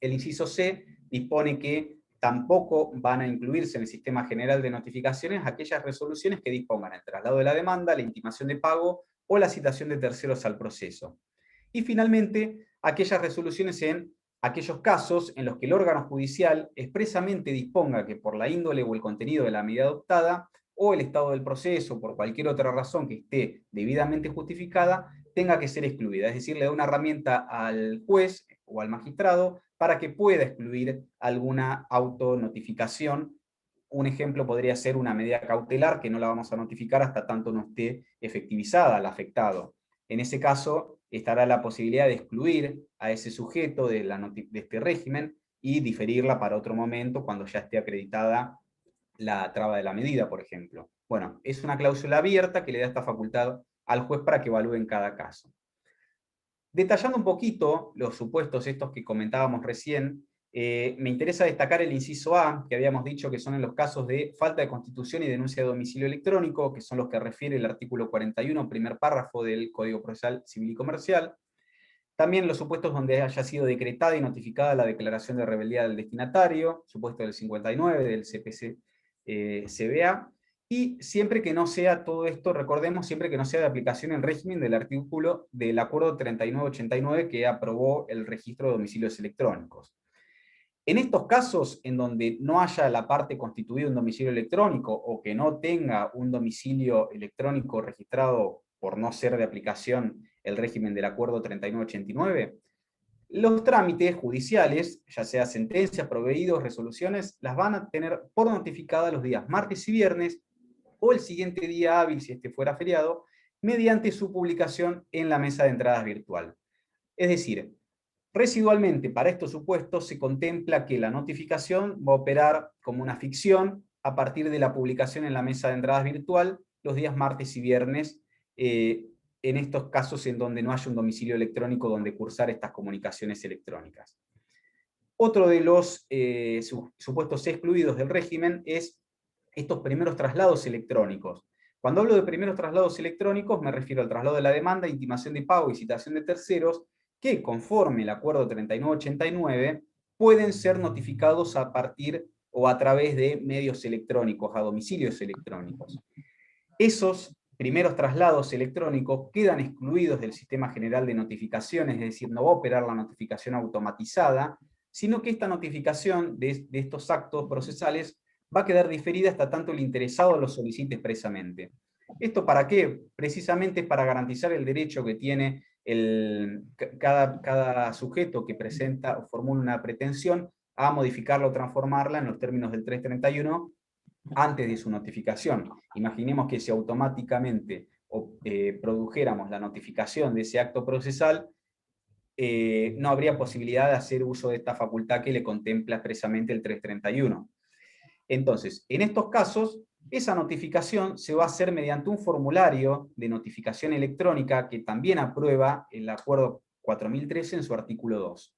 El inciso C dispone que Tampoco van a incluirse en el sistema general de notificaciones aquellas resoluciones que dispongan el traslado de la demanda, la intimación de pago o la citación de terceros al proceso. Y finalmente, aquellas resoluciones en aquellos casos en los que el órgano judicial expresamente disponga que por la índole o el contenido de la medida adoptada, o el estado del proceso, por cualquier otra razón que esté debidamente justificada, tenga que ser excluida. Es decir, le da una herramienta al juez o al magistrado para que pueda excluir alguna autonotificación. Un ejemplo podría ser una medida cautelar que no la vamos a notificar hasta tanto no esté efectivizada al afectado. En ese caso, estará la posibilidad de excluir a ese sujeto de este régimen y diferirla para otro momento cuando ya esté acreditada la traba de la medida, por ejemplo. Bueno, es una cláusula abierta que le da esta facultad al juez para que evalúe en cada caso. Detallando un poquito los supuestos estos que comentábamos recién, me interesa destacar el inciso A, que habíamos dicho que son en los casos de falta de constitución y denuncia de domicilio electrónico, que son los que refiere el artículo 41, primer párrafo del Código Procesal Civil y Comercial. También los supuestos donde haya sido decretada y notificada la declaración de rebeldía del destinatario, supuesto del 59 del CPC-CBA, y siempre que no sea todo esto, recordemos, siempre que no sea de aplicación en régimen del artículo del Acuerdo 3989 que aprobó el registro de domicilios electrónicos. En estos casos en donde no haya la parte constituida un domicilio electrónico o que no tenga un domicilio electrónico registrado por no ser de aplicación el régimen del Acuerdo 3989, los trámites judiciales, ya sea sentencias, proveídos, resoluciones, las van a tener por notificada los días martes y viernes, o el siguiente día hábil si este fuera feriado, mediante su publicación en la mesa de entradas virtual. Es decir, residualmente para estos supuestos se contempla que la notificación va a operar como una ficción a partir de la publicación en la mesa de entradas virtual los días martes y viernes, en estos casos en donde no haya un domicilio electrónico donde cursar estas comunicaciones electrónicas. Otro de los supuestos excluidos del régimen es estos primeros traslados electrónicos. Cuando hablo de primeros traslados electrónicos me refiero al traslado de la demanda, intimación de pago y citación de terceros que, conforme el Acuerdo 3989, pueden ser notificados a partir o a través de medios electrónicos, a domicilios electrónicos. Esos primeros traslados electrónicos quedan excluidos del sistema general de notificaciones, es decir, no va a operar la notificación automatizada, sino que esta notificación de estos actos procesales va a quedar diferida hasta tanto el interesado lo solicite expresamente. ¿Esto para qué? Precisamente para garantizar el derecho que tiene cada sujeto que presenta o formula una pretensión a modificarla o transformarla en los términos del 331 antes de su notificación. Imaginemos que si automáticamente produjéramos la notificación de ese acto procesal, no habría posibilidad de hacer uso de esta facultad que le contempla expresamente el 331. Entonces, en estos casos, esa notificación se va a hacer mediante un formulario de notificación electrónica que también aprueba el Acuerdo 4013 en su artículo 2.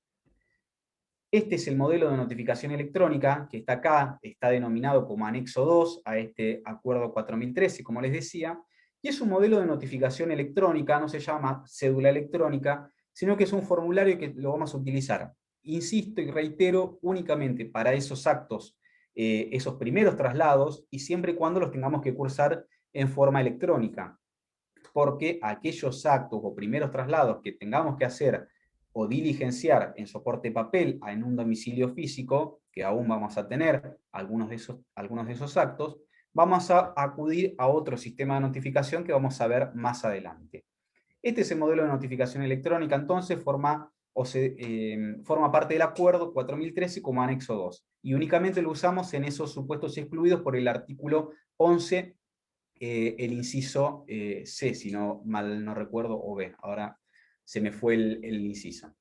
Este es el modelo de notificación electrónica que está acá, está denominado como anexo 2 a este Acuerdo 4013, como les decía, y es un modelo de notificación electrónica, no se llama cédula electrónica, sino que es un formulario que lo vamos a utilizar, insisto y reitero, únicamente para esos actos, esos primeros traslados, y siempre y cuando los tengamos que cursar en forma electrónica, porque aquellos actos o primeros traslados que tengamos que hacer o diligenciar en soporte papel en un domicilio físico, que aún vamos a tener algunos de esos actos, vamos a acudir a otro sistema de notificación que vamos a ver más adelante. Este es el modelo de notificación electrónica, entonces forma parte del Acuerdo 4013 como anexo 2, y únicamente lo usamos en esos supuestos excluidos por el artículo 11, el inciso C, si no mal no recuerdo, o B, ahora se me fue el inciso.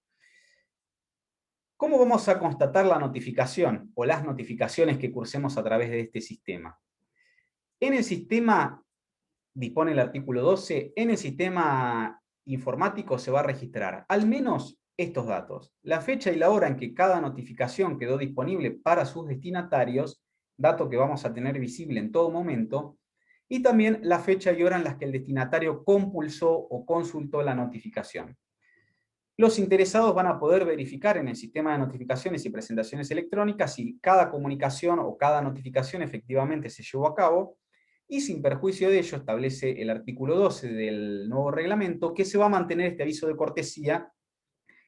¿Cómo vamos a constatar la notificación o las notificaciones que cursemos a través de este sistema? En el sistema, dispone el artículo 12, en el sistema informático se va a registrar al menos estos datos: la fecha y la hora en que cada notificación quedó disponible para sus destinatarios, dato que vamos a tener visible en todo momento, y también la fecha y hora en las que el destinatario compulsó o consultó la notificación. los interesados van a poder verificar en el sistema de notificaciones y presentaciones electrónicas si cada comunicación o cada notificación efectivamente se llevó a cabo, y sin perjuicio de ello establece el artículo 12 del nuevo reglamento que se va a mantener este aviso de cortesía,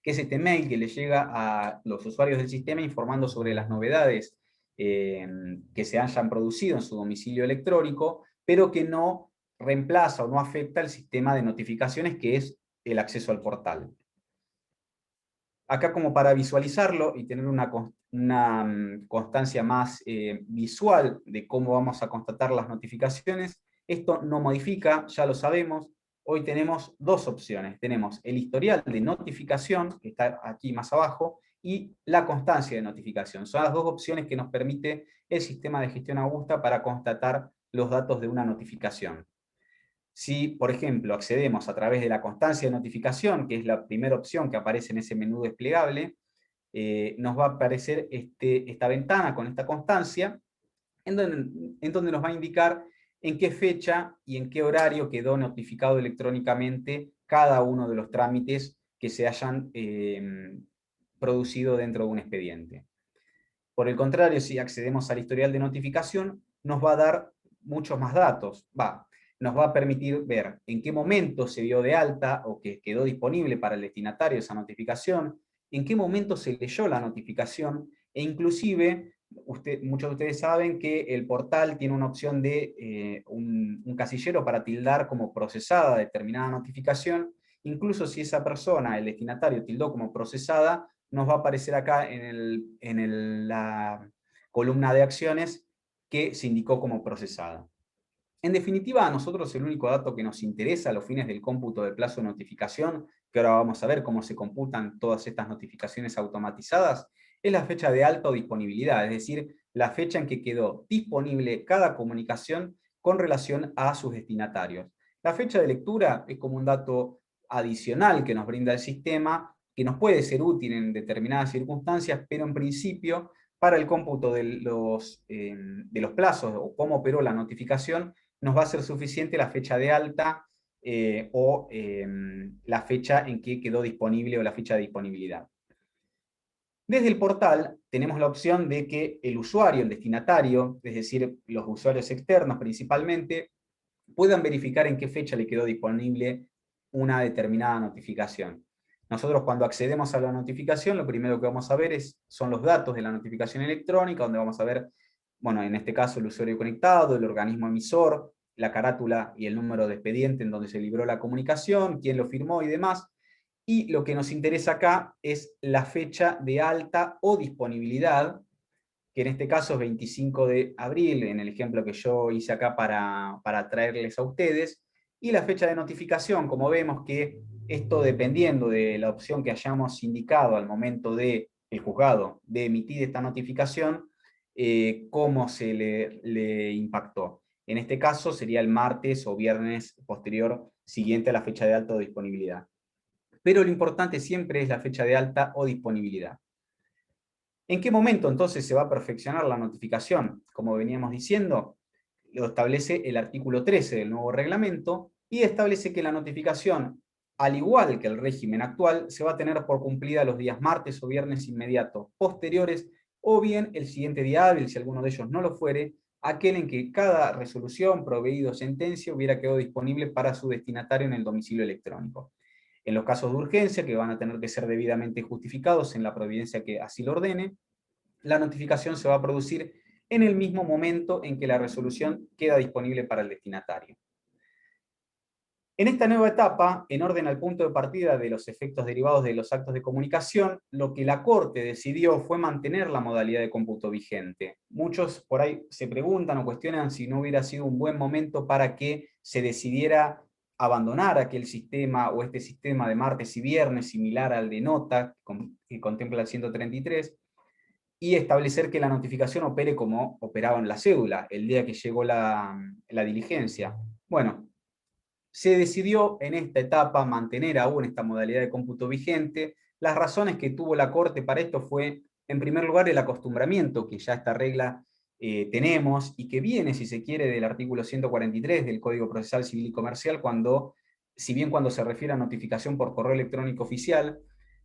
que es este mail que le llega a los usuarios del sistema informando sobre las novedades que se hayan producido en su domicilio electrónico, pero que no reemplaza o no afecta el sistema de notificaciones que es el acceso al portal. Acá, como para visualizarlo y tener una constancia más visual de cómo vamos a constatar las notificaciones, esto no modifica, ya lo sabemos. Hoy tenemos dos opciones. Tenemos el historial de notificación, que está aquí más abajo, y la constancia de notificación. Son las dos opciones que nos permite el sistema de gestión Augusta para constatar los datos de una notificación. Si, por ejemplo, accedemos a través de la constancia de notificación, que es la primera opción que aparece en ese menú desplegable, nos va a aparecer esta ventana con esta constancia, en donde nos va a indicar en qué fecha y en qué horario quedó notificado electrónicamente cada uno de los trámites que se hayan producido dentro de un expediente. Por el contrario, si accedemos al historial de notificación, nos va a dar muchos más datos. Nos va a permitir ver en qué momento se dio de alta o que quedó disponible para el destinatario esa notificación, en qué momento se leyó la notificación, e inclusive, muchos de ustedes saben que el portal tiene una opción de un casillero para tildar como procesada determinada notificación. Incluso si esa persona, el destinatario, tildó como procesada, nos va a aparecer acá en la columna de acciones que se indicó como procesada. En definitiva, a nosotros el único dato que nos interesa a los fines del cómputo del plazo de notificación, que ahora vamos a ver cómo se computan todas estas notificaciones automatizadas, es la fecha de alta o disponibilidad, es decir, la fecha en que quedó disponible cada comunicación con relación a sus destinatarios. La fecha de lectura es como un dato adicional que nos brinda el sistema, que nos puede ser útil en determinadas circunstancias, pero en principio, para el cómputo de los plazos o cómo operó la notificación, nos va a ser suficiente la fecha de alta o la fecha en que quedó disponible o la fecha de disponibilidad. Desde el portal tenemos la opción de que el usuario, el destinatario, es decir, los usuarios externos principalmente, puedan verificar en qué fecha le quedó disponible una determinada notificación. Nosotros, cuando accedemos a la notificación, lo primero que vamos a ver son los datos de la notificación electrónica, donde vamos a ver, bueno, en este caso el usuario conectado, el organismo emisor, la carátula y el número de expediente en donde se libró la comunicación, quién lo firmó y demás. Y lo que nos interesa acá es la fecha de alta o disponibilidad, que en este caso es 25 de abril, en el ejemplo que yo hice acá para traerles a ustedes, y la fecha de notificación, como vemos que esto, dependiendo de la opción que hayamos indicado al momento del juzgado de emitir esta notificación, cómo se le impactó. En este caso sería el martes o viernes posterior siguiente a la fecha de alta o disponibilidad. Pero lo importante siempre es la fecha de alta o disponibilidad. ¿En qué momento entonces se va a perfeccionar la notificación? Como veníamos diciendo, lo establece el artículo 13 del nuevo reglamento, y establece que la notificación, al igual que el régimen actual, se va a tener por cumplida los días martes o viernes inmediatos posteriores, o bien el siguiente día hábil, si alguno de ellos no lo fuere, aquel en que cada resolución, proveído sentencia, hubiera quedado disponible para su destinatario en el domicilio electrónico. En los casos de urgencia, que van a tener que ser debidamente justificados en la providencia que así lo ordene, la notificación se va a producir en el mismo momento en que la resolución queda disponible para el destinatario. En esta nueva etapa, en orden al punto de partida de los efectos derivados de los actos de comunicación, lo que la Corte decidió fue mantener la modalidad de cómputo vigente. Muchos por ahí se preguntan o cuestionan si no hubiera sido un buen momento para que se decidiera abandonar aquel sistema o este sistema de martes y viernes similar al de nota que contempla el 133, y establecer que la notificación opere como operaba en la cédula, el día que llegó la diligencia. Bueno, se decidió en esta etapa mantener aún esta modalidad de cómputo vigente. Las razones que tuvo la Corte para esto fue, en primer lugar, el acostumbramiento que ya esta regla tenemos, y que viene, si se quiere, del artículo 143 del Código Procesal Civil y Comercial, si bien cuando se refiere a notificación por correo electrónico oficial,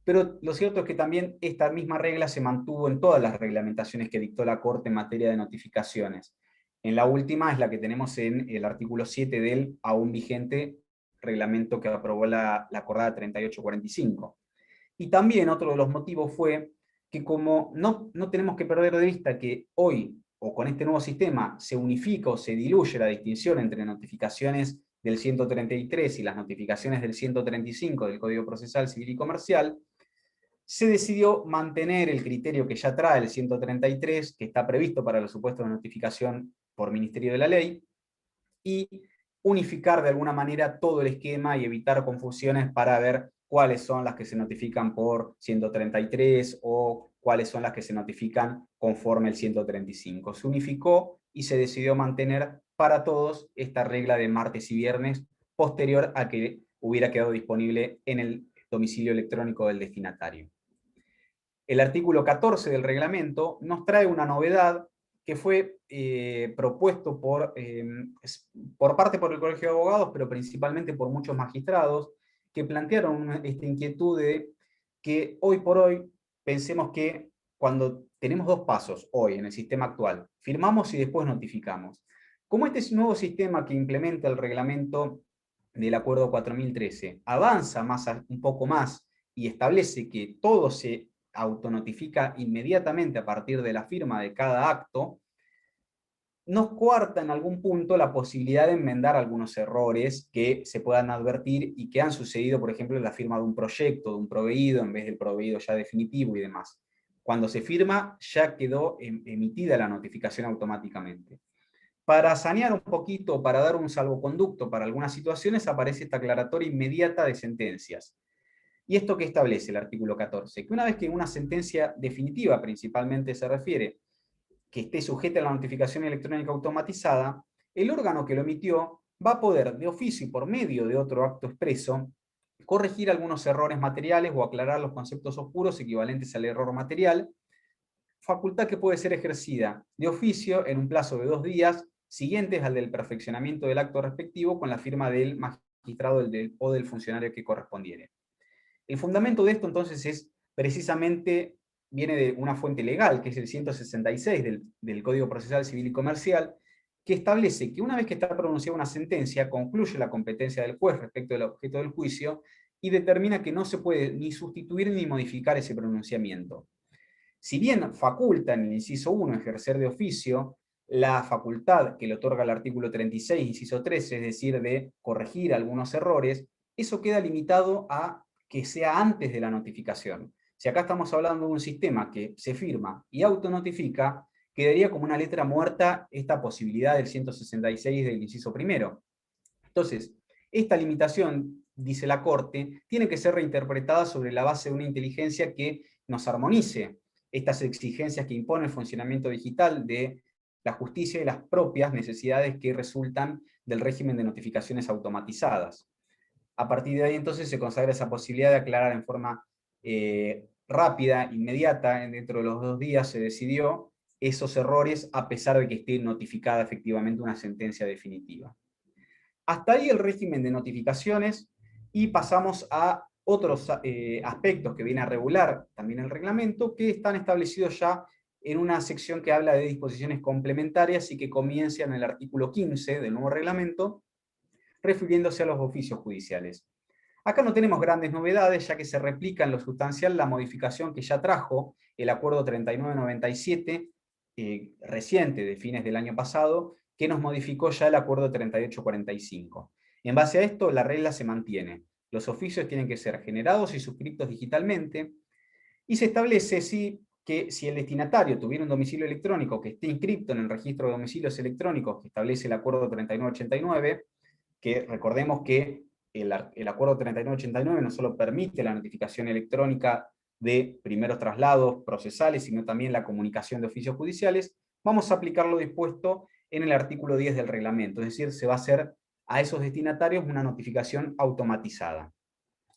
pero lo cierto es que también esta misma regla se mantuvo en todas las reglamentaciones que dictó la Corte en materia de notificaciones. En la última es la que tenemos en el artículo 7 del aún vigente reglamento que aprobó la acordada 3845. Y también otro de los motivos fue que como no tenemos que perder de vista que hoy, o con este nuevo sistema, se unifica o se diluye la distinción entre notificaciones del 133 y las notificaciones del 135 del Código Procesal Civil y Comercial, se decidió mantener el criterio que ya trae el 133, que está previsto para los supuestos de notificación por Ministerio de la Ley, y unificar de alguna manera todo el esquema y evitar confusiones para ver cuáles son las que se notifican por 133 o cuáles son las que se notifican conforme el 135. Se unificó y se decidió mantener para todos esta regla de martes y viernes, posterior a que hubiera quedado disponible en el domicilio electrónico del destinatario. El artículo 14 del reglamento nos trae una novedad que fue propuesto por parte por el Colegio de Abogados, pero principalmente por muchos magistrados, que plantearon esta inquietud de que hoy por hoy pensemos que cuando tenemos dos pasos hoy en el sistema actual, firmamos y después notificamos. Como este nuevo sistema que implementa el reglamento del Acuerdo 4013 avanza un poco más y establece que todo se autonotifica inmediatamente a partir de la firma de cada acto, nos coarta en algún punto la posibilidad de enmendar algunos errores que se puedan advertir y que han sucedido, por ejemplo, en la firma de un proyecto, de un proveído, en vez del proveído ya definitivo y demás. Cuando se firma, ya quedó emitida la notificación automáticamente. Para sanear un poquito, para dar un salvoconducto para algunas situaciones, aparece esta aclaratoria inmediata de sentencias. ¿Y esto qué establece el artículo 14? Que una vez que una sentencia definitiva principalmente se refiere, que esté sujeta a la notificación electrónica automatizada, el órgano que lo emitió va a poder, de oficio y por medio de otro acto expreso, corregir algunos errores materiales o aclarar los conceptos oscuros equivalentes al error material, facultad que puede ser ejercida de oficio en un plazo de 2 días, siguientes al del perfeccionamiento del acto respectivo con la firma del magistrado o del funcionario que correspondiere. El fundamento de esto entonces es precisamente, viene de una fuente legal, que es el 166 del Código Procesal Civil y Comercial, que establece que una vez que está pronunciada una sentencia, concluye la competencia del juez respecto del objeto del juicio y determina que no se puede ni sustituir ni modificar ese pronunciamiento. Si bien faculta en el inciso 1 ejercer de oficio la facultad que le otorga el artículo 36, inciso 13, es decir, de corregir algunos errores, eso queda limitado a que sea antes de la notificación. Si acá estamos hablando de un sistema que se firma y autonotifica, quedaría como una letra muerta esta posibilidad del 166 del inciso primero. Entonces, esta limitación, dice la Corte, tiene que ser reinterpretada sobre la base de una inteligencia que nos armonice estas exigencias que impone el funcionamiento digital de la justicia y las propias necesidades que resultan del régimen de notificaciones automatizadas. A partir de ahí entonces se consagra esa posibilidad de aclarar en forma rápida, inmediata, dentro de los 2 días se decidió esos errores a pesar de que esté notificada efectivamente una sentencia definitiva. Hasta ahí el régimen de notificaciones y pasamos a otros aspectos que viene a regular también el reglamento, que están establecidos ya en una sección que habla de disposiciones complementarias y que comienza en el artículo 15 del nuevo reglamento, refiriéndose a los oficios judiciales. Acá no tenemos grandes novedades, ya que se replica en lo sustancial la modificación que ya trajo el Acuerdo 3997, reciente, de fines del año pasado, que nos modificó ya el Acuerdo 3845. En base a esto, la regla se mantiene. Los oficios tienen que ser generados y suscritos digitalmente, y se establece que si el destinatario tuviera un domicilio electrónico que esté inscripto en el registro de domicilios electrónicos que establece el Acuerdo 3989, que recordemos que el Acuerdo 3989 no solo permite la notificación electrónica de primeros traslados procesales, sino también la comunicación de oficios judiciales, vamos a aplicar lo dispuesto en el artículo 10 del reglamento, es decir, se va a hacer a esos destinatarios una notificación automatizada.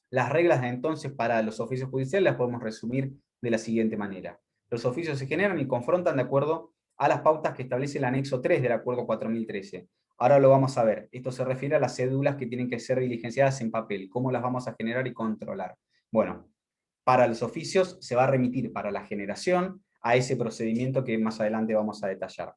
Las reglas de entonces para los oficios judiciales las podemos resumir de la siguiente manera. Los oficios se generan y confrontan de acuerdo a las pautas que establece el anexo 3 del Acuerdo 4013. Ahora lo vamos a ver. Esto se refiere a las cédulas que tienen que ser diligenciadas en papel. ¿Cómo las vamos a generar y controlar? Bueno, para los oficios se va a remitir para la generación a ese procedimiento que más adelante vamos a detallar.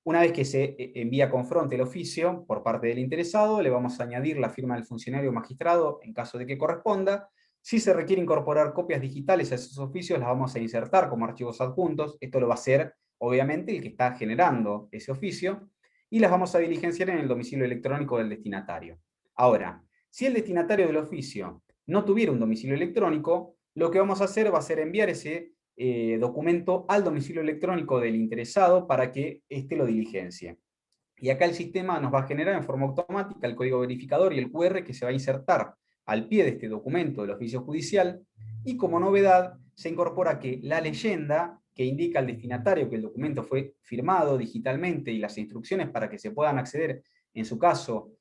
Una vez que se envía con fronte el oficio por parte del interesado, le vamos a añadir la firma del funcionario o magistrado en caso de que corresponda. Si se requiere incorporar copias digitales a esos oficios, las vamos a insertar como archivos adjuntos. Esto lo va a hacer, obviamente, el que está generando ese oficio, y las vamos a diligenciar en el domicilio electrónico del destinatario. Ahora, si el destinatario del oficio no tuviera un domicilio electrónico, lo que vamos a hacer va a ser enviar ese documento al domicilio electrónico del interesado para que éste lo diligencie. Y acá el sistema nos va a generar en forma automática el código verificador y el QR que se va a insertar al pie de este documento del oficio judicial, y como novedad se incorpora que la leyenda que indica al destinatario que el documento fue firmado digitalmente y las instrucciones para que se puedan acceder, en su caso,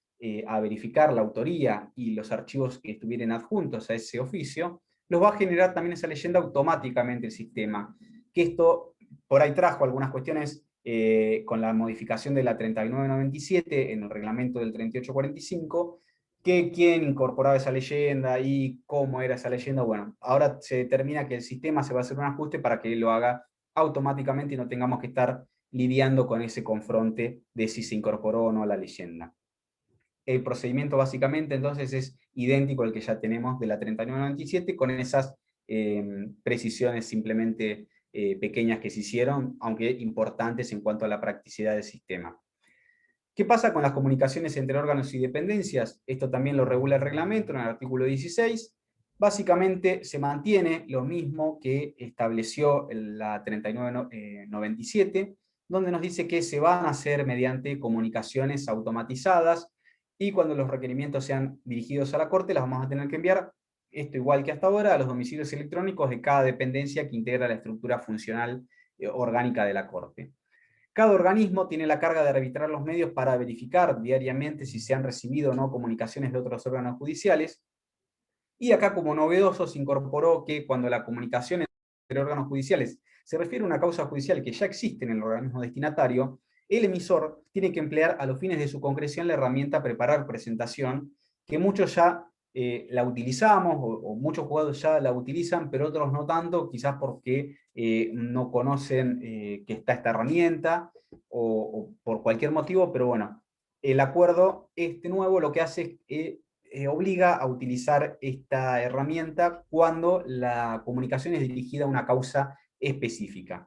a verificar la autoría y los archivos que estuvieran adjuntos a ese oficio, los va a generar también esa leyenda automáticamente el sistema. Que esto por ahí trajo algunas cuestiones con la modificación de la 3997 en el reglamento del 3845, que quién incorporaba esa leyenda y cómo era esa leyenda. Bueno, ahora se determina que el sistema se va a hacer un ajuste para que lo haga automáticamente y no tengamos que estar lidiando con ese confronte de si se incorporó o no la leyenda. El procedimiento básicamente entonces es idéntico al que ya tenemos de la 3997, con esas precisiones simplemente pequeñas que se hicieron, aunque importantes en cuanto a la practicidad del sistema. ¿Qué pasa con las comunicaciones entre órganos y dependencias? Esto también lo regula el reglamento en el artículo 16. Básicamente se mantiene lo mismo que estableció la 3997, donde nos dice que se van a hacer mediante comunicaciones automatizadas, y cuando los requerimientos sean dirigidos a la Corte, las vamos a tener que enviar, esto igual que hasta ahora, a los domicilios electrónicos de cada dependencia que integra la estructura funcional orgánica de la Corte. Cada organismo tiene la carga de arbitrar los medios para verificar diariamente si se han recibido o no comunicaciones de otros órganos judiciales, y acá como novedoso se incorporó que cuando la comunicación entre órganos judiciales se refiere a una causa judicial que ya existe en el organismo destinatario, el emisor tiene que emplear a los fines de su concreción la herramienta preparar presentación, que muchos ya la utilizamos, o muchos juzgados ya la utilizan, pero otros no tanto, quizás porque no conocen que está esta herramienta, o por cualquier motivo, pero bueno, el acuerdo este nuevo lo que hace es obliga a utilizar esta herramienta cuando la comunicación es dirigida a una causa específica.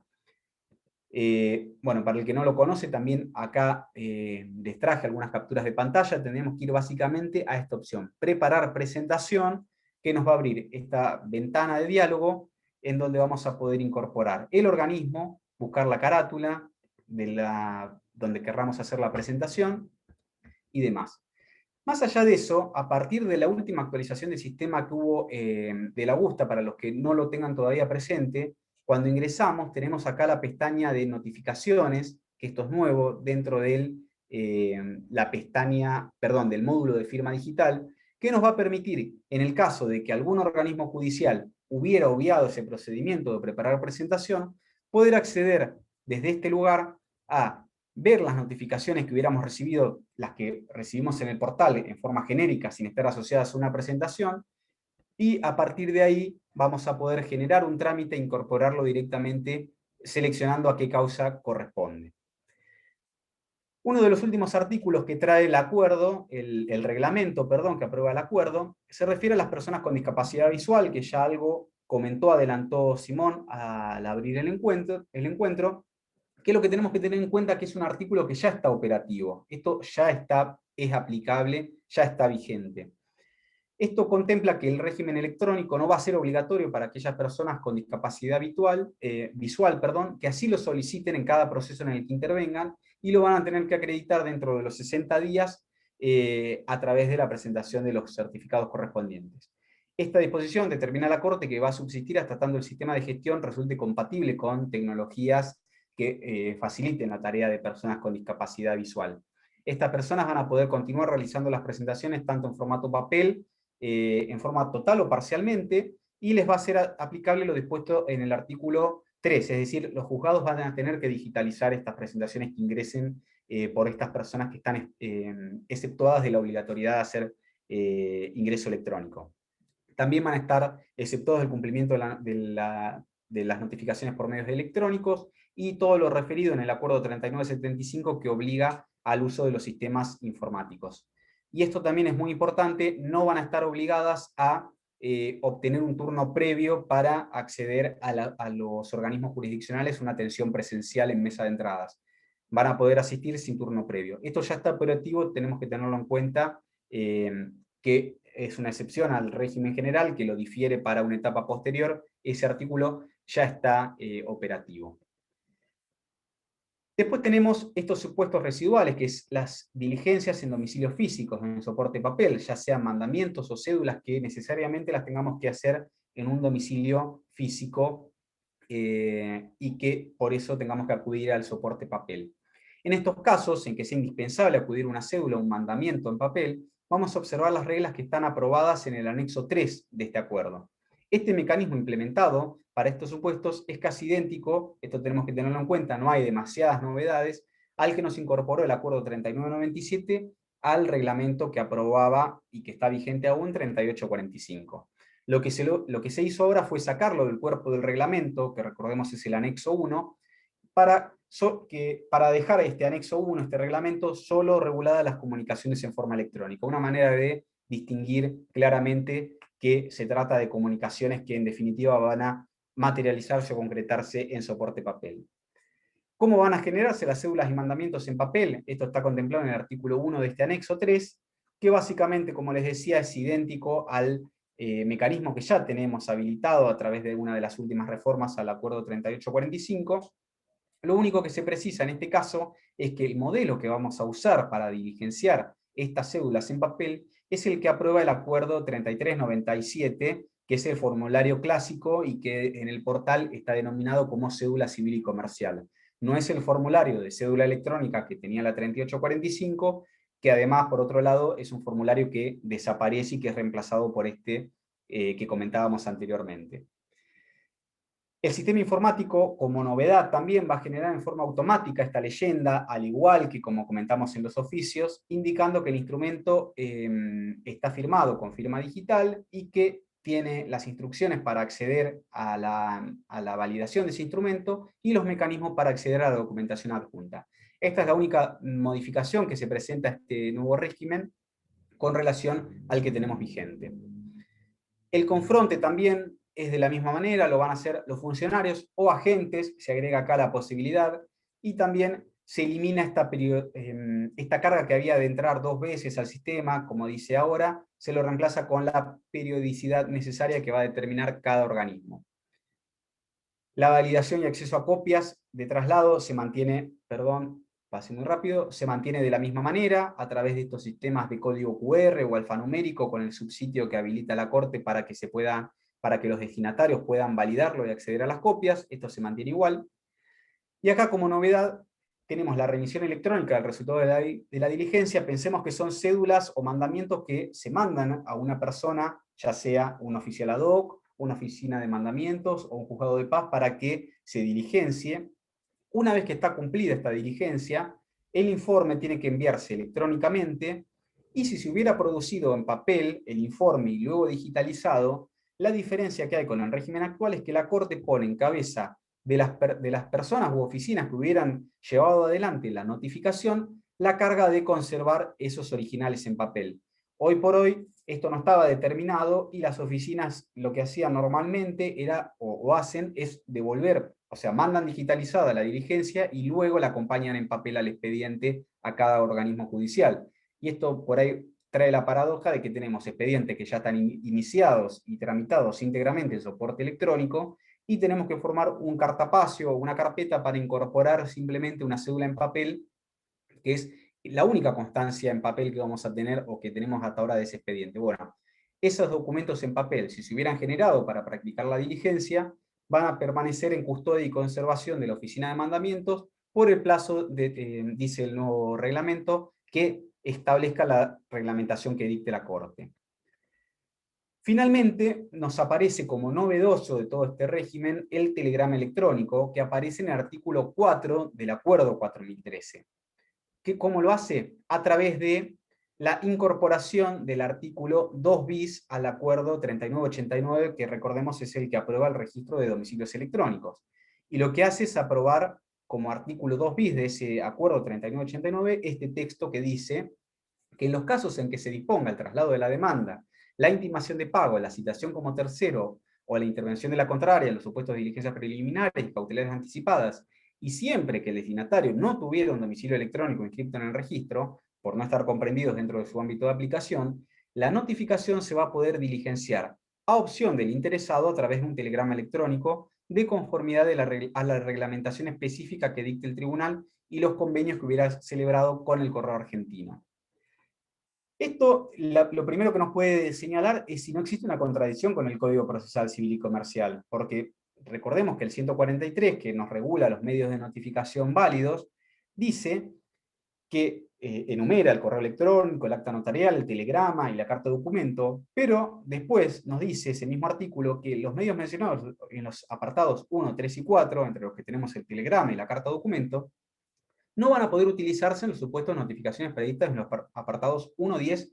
Bueno, para el que no lo conoce, también acá les traje algunas capturas de pantalla. Tenemos que ir básicamente a esta opción, preparar presentación, que nos va a abrir esta ventana de diálogo en donde vamos a poder incorporar el organismo, buscar la carátula donde querramos hacer la presentación y demás. Más allá de eso, a partir de la última actualización del sistema que hubo de la Augusta, para los que no lo tengan todavía presente, cuando ingresamos tenemos acá la pestaña de notificaciones, que esto es nuevo dentro de la pestaña, perdón, del módulo de firma digital, que nos va a permitir, en el caso de que algún organismo judicial hubiera obviado ese procedimiento de preparar presentación, poder acceder desde este lugar a ver las notificaciones que hubiéramos recibido, las que recibimos en el portal en forma genérica, sin estar asociadas a una presentación, y a partir de ahí vamos a poder generar un trámite e incorporarlo directamente seleccionando a qué causa corresponde. Uno de los últimos artículos que trae el acuerdo, el reglamento, perdón, que aprueba el acuerdo, se refiere a las personas con discapacidad visual, que ya algo comentó, adelantó Simón al abrir el encuentro, que es lo que tenemos que tener en cuenta, que es un artículo que ya está operativo. Esto ya es aplicable, ya está vigente. Esto contempla que el régimen electrónico no va a ser obligatorio para aquellas personas con discapacidad visual, que así lo soliciten en cada proceso en el que intervengan, y lo van a tener que acreditar dentro de los 60 días a través de la presentación de los certificados correspondientes. Esta disposición determina la Corte que va a subsistir hasta tanto el sistema de gestión resulte compatible con tecnologías que faciliten la tarea de personas con discapacidad visual. Estas personas van a poder continuar realizando las presentaciones tanto en formato papel, en forma total o parcialmente, y les va a ser aplicable lo dispuesto en el artículo 3, es decir, los juzgados van a tener que digitalizar estas presentaciones que ingresen por estas personas que están exceptuadas de la obligatoriedad de hacer ingreso electrónico. también van a estar exceptuados del cumplimiento de las notificaciones por medios electrónicos, y todo lo referido en el acuerdo 3975 que obliga al uso de los sistemas informáticos. Y esto también es muy importante, no van a estar obligadas a obtener un turno previo para acceder a los organismos jurisdiccionales, una atención presencial en mesa de entradas. Van a poder asistir sin turno previo. Esto ya está operativo, tenemos que tenerlo en cuenta, que es una excepción al régimen general, que lo difiere para una etapa posterior. Ese artículo ya está operativo. Después tenemos estos supuestos residuales, que es las diligencias en domicilios físicos, en soporte papel, ya sean mandamientos o cédulas que necesariamente las tengamos que hacer en un domicilio físico, y que por eso tengamos que acudir al soporte papel. En estos casos, en que sea indispensable acudir a una cédula o un mandamiento en papel, vamos a observar las reglas que están aprobadas en el anexo 3 de este acuerdo. Este mecanismo implementado para estos supuestos es casi idéntico, esto tenemos que tenerlo en cuenta, no hay demasiadas novedades, al que nos incorporó el acuerdo 3997 al reglamento que aprobaba y que está vigente aún 3845. Lo que se hizo ahora fue sacarlo del cuerpo del reglamento, que recordemos es el anexo 1, para dejar este anexo 1, este reglamento, solo regulada las comunicaciones en forma electrónica. Una manera de distinguir claramente que se trata de comunicaciones que en definitiva van a materializarse o concretarse en soporte papel. ¿Cómo van a generarse las cédulas y mandamientos en papel? Esto está contemplado en el artículo 1 de este anexo 3, que básicamente, como les decía, es idéntico al mecanismo que ya tenemos habilitado a través de una de las últimas reformas al acuerdo 3845. Lo único que se precisa en este caso es que el modelo que vamos a usar para diligenciar estas cédulas en papel es el que aprueba el acuerdo 3397, que es el formulario clásico y que en el portal está denominado como cédula civil y comercial. No es el formulario de cédula electrónica que tenía la 3845, que además, por otro lado, es un formulario que desaparece y que es reemplazado por este que comentábamos anteriormente. El sistema informático, como novedad, también va a generar en forma automática esta leyenda, al igual que como comentamos en los oficios, indicando que el instrumento está firmado con firma digital y que tiene las instrucciones para acceder a la validación de ese instrumento y los mecanismos para acceder a la documentación adjunta. Esta es la única modificación que se presenta a este nuevo régimen con relación al que tenemos vigente. El confronte también es de la misma manera, lo van a hacer los funcionarios o agentes, se agrega acá la posibilidad, y también se elimina esta carga que había de entrar 2 veces al sistema, como dice ahora, se lo reemplaza con la periodicidad necesaria que va a determinar cada organismo. La validación y acceso a copias de traslado se mantiene, pase muy rápido, se mantiene de la misma manera, a través de estos sistemas de código QR o alfanumérico con el subsitio que habilita la Corte para que los destinatarios puedan validarlo y acceder a las copias. Esto se mantiene igual. Y acá, como novedad, tenemos la remisión electrónica del resultado de la diligencia. Pensemos que son cédulas o mandamientos que se mandan a una persona, ya sea un oficial ad hoc, una oficina de mandamientos o un juzgado de paz, para que se diligencie. Una vez que está cumplida esta diligencia, el informe tiene que enviarse electrónicamente, y si se hubiera producido en papel el informe y luego digitalizado, la diferencia que hay con el régimen actual es que la Corte pone en cabeza de las personas u oficinas que hubieran llevado adelante la notificación la carga de conservar esos originales en papel. Hoy por hoy esto no estaba determinado, y las oficinas lo que hacían normalmente era, o hacen, es devolver, o sea, mandan digitalizada la diligencia y luego la acompañan en papel al expediente a cada organismo judicial. Y esto por ahí trae la paradoja de que tenemos expedientes que ya están iniciados y tramitados íntegramente en soporte electrónico, y tenemos que formar un cartapacio o una carpeta para incorporar simplemente una cédula en papel, que es la única constancia en papel que vamos a tener o que tenemos hasta ahora de ese expediente. Bueno, esos documentos en papel, si se hubieran generado para practicar la diligencia, van a permanecer en custodia y conservación de la Oficina de Mandamientos por el plazo, dice el nuevo reglamento, que establezca la reglamentación que dicte la Corte. Finalmente, nos aparece como novedoso de todo este régimen el telegrama electrónico, que aparece en el artículo 4 del Acuerdo 4013. ¿Cómo lo hace? A través de la incorporación del artículo 2 bis al acuerdo 3989, que recordemos es el que aprueba el registro de domicilios electrónicos. Y lo que hace es aprobar como artículo 2 bis de ese acuerdo 3989 este texto que dice que en los casos en que se disponga el traslado de la demanda, la intimación de pago, la citación como tercero o la intervención de la contraria en los supuestos de diligencias preliminares y cautelares anticipadas, y siempre que el destinatario no tuviera un domicilio electrónico inscrito en el registro, por no estar comprendidos dentro de su ámbito de aplicación, la notificación se va a poder diligenciar a opción del interesado a través de un telegrama electrónico de conformidad a la reglamentación específica que dicte el tribunal y los convenios que hubiera celebrado con el correo argentino. Esto, lo primero que nos puede señalar es si no existe una contradicción con el Código Procesal Civil y Comercial, porque recordemos que el 143, que nos regula los medios de notificación válidos, dice que enumera el correo electrónico, el acta notarial, el telegrama y la carta de documento, pero después nos dice ese mismo artículo que los medios mencionados en los apartados 1, 3 y 4, entre los que tenemos el telegrama y la carta de documento, no van a poder utilizarse en los supuestos de notificaciones previstas en los apartados 1, 10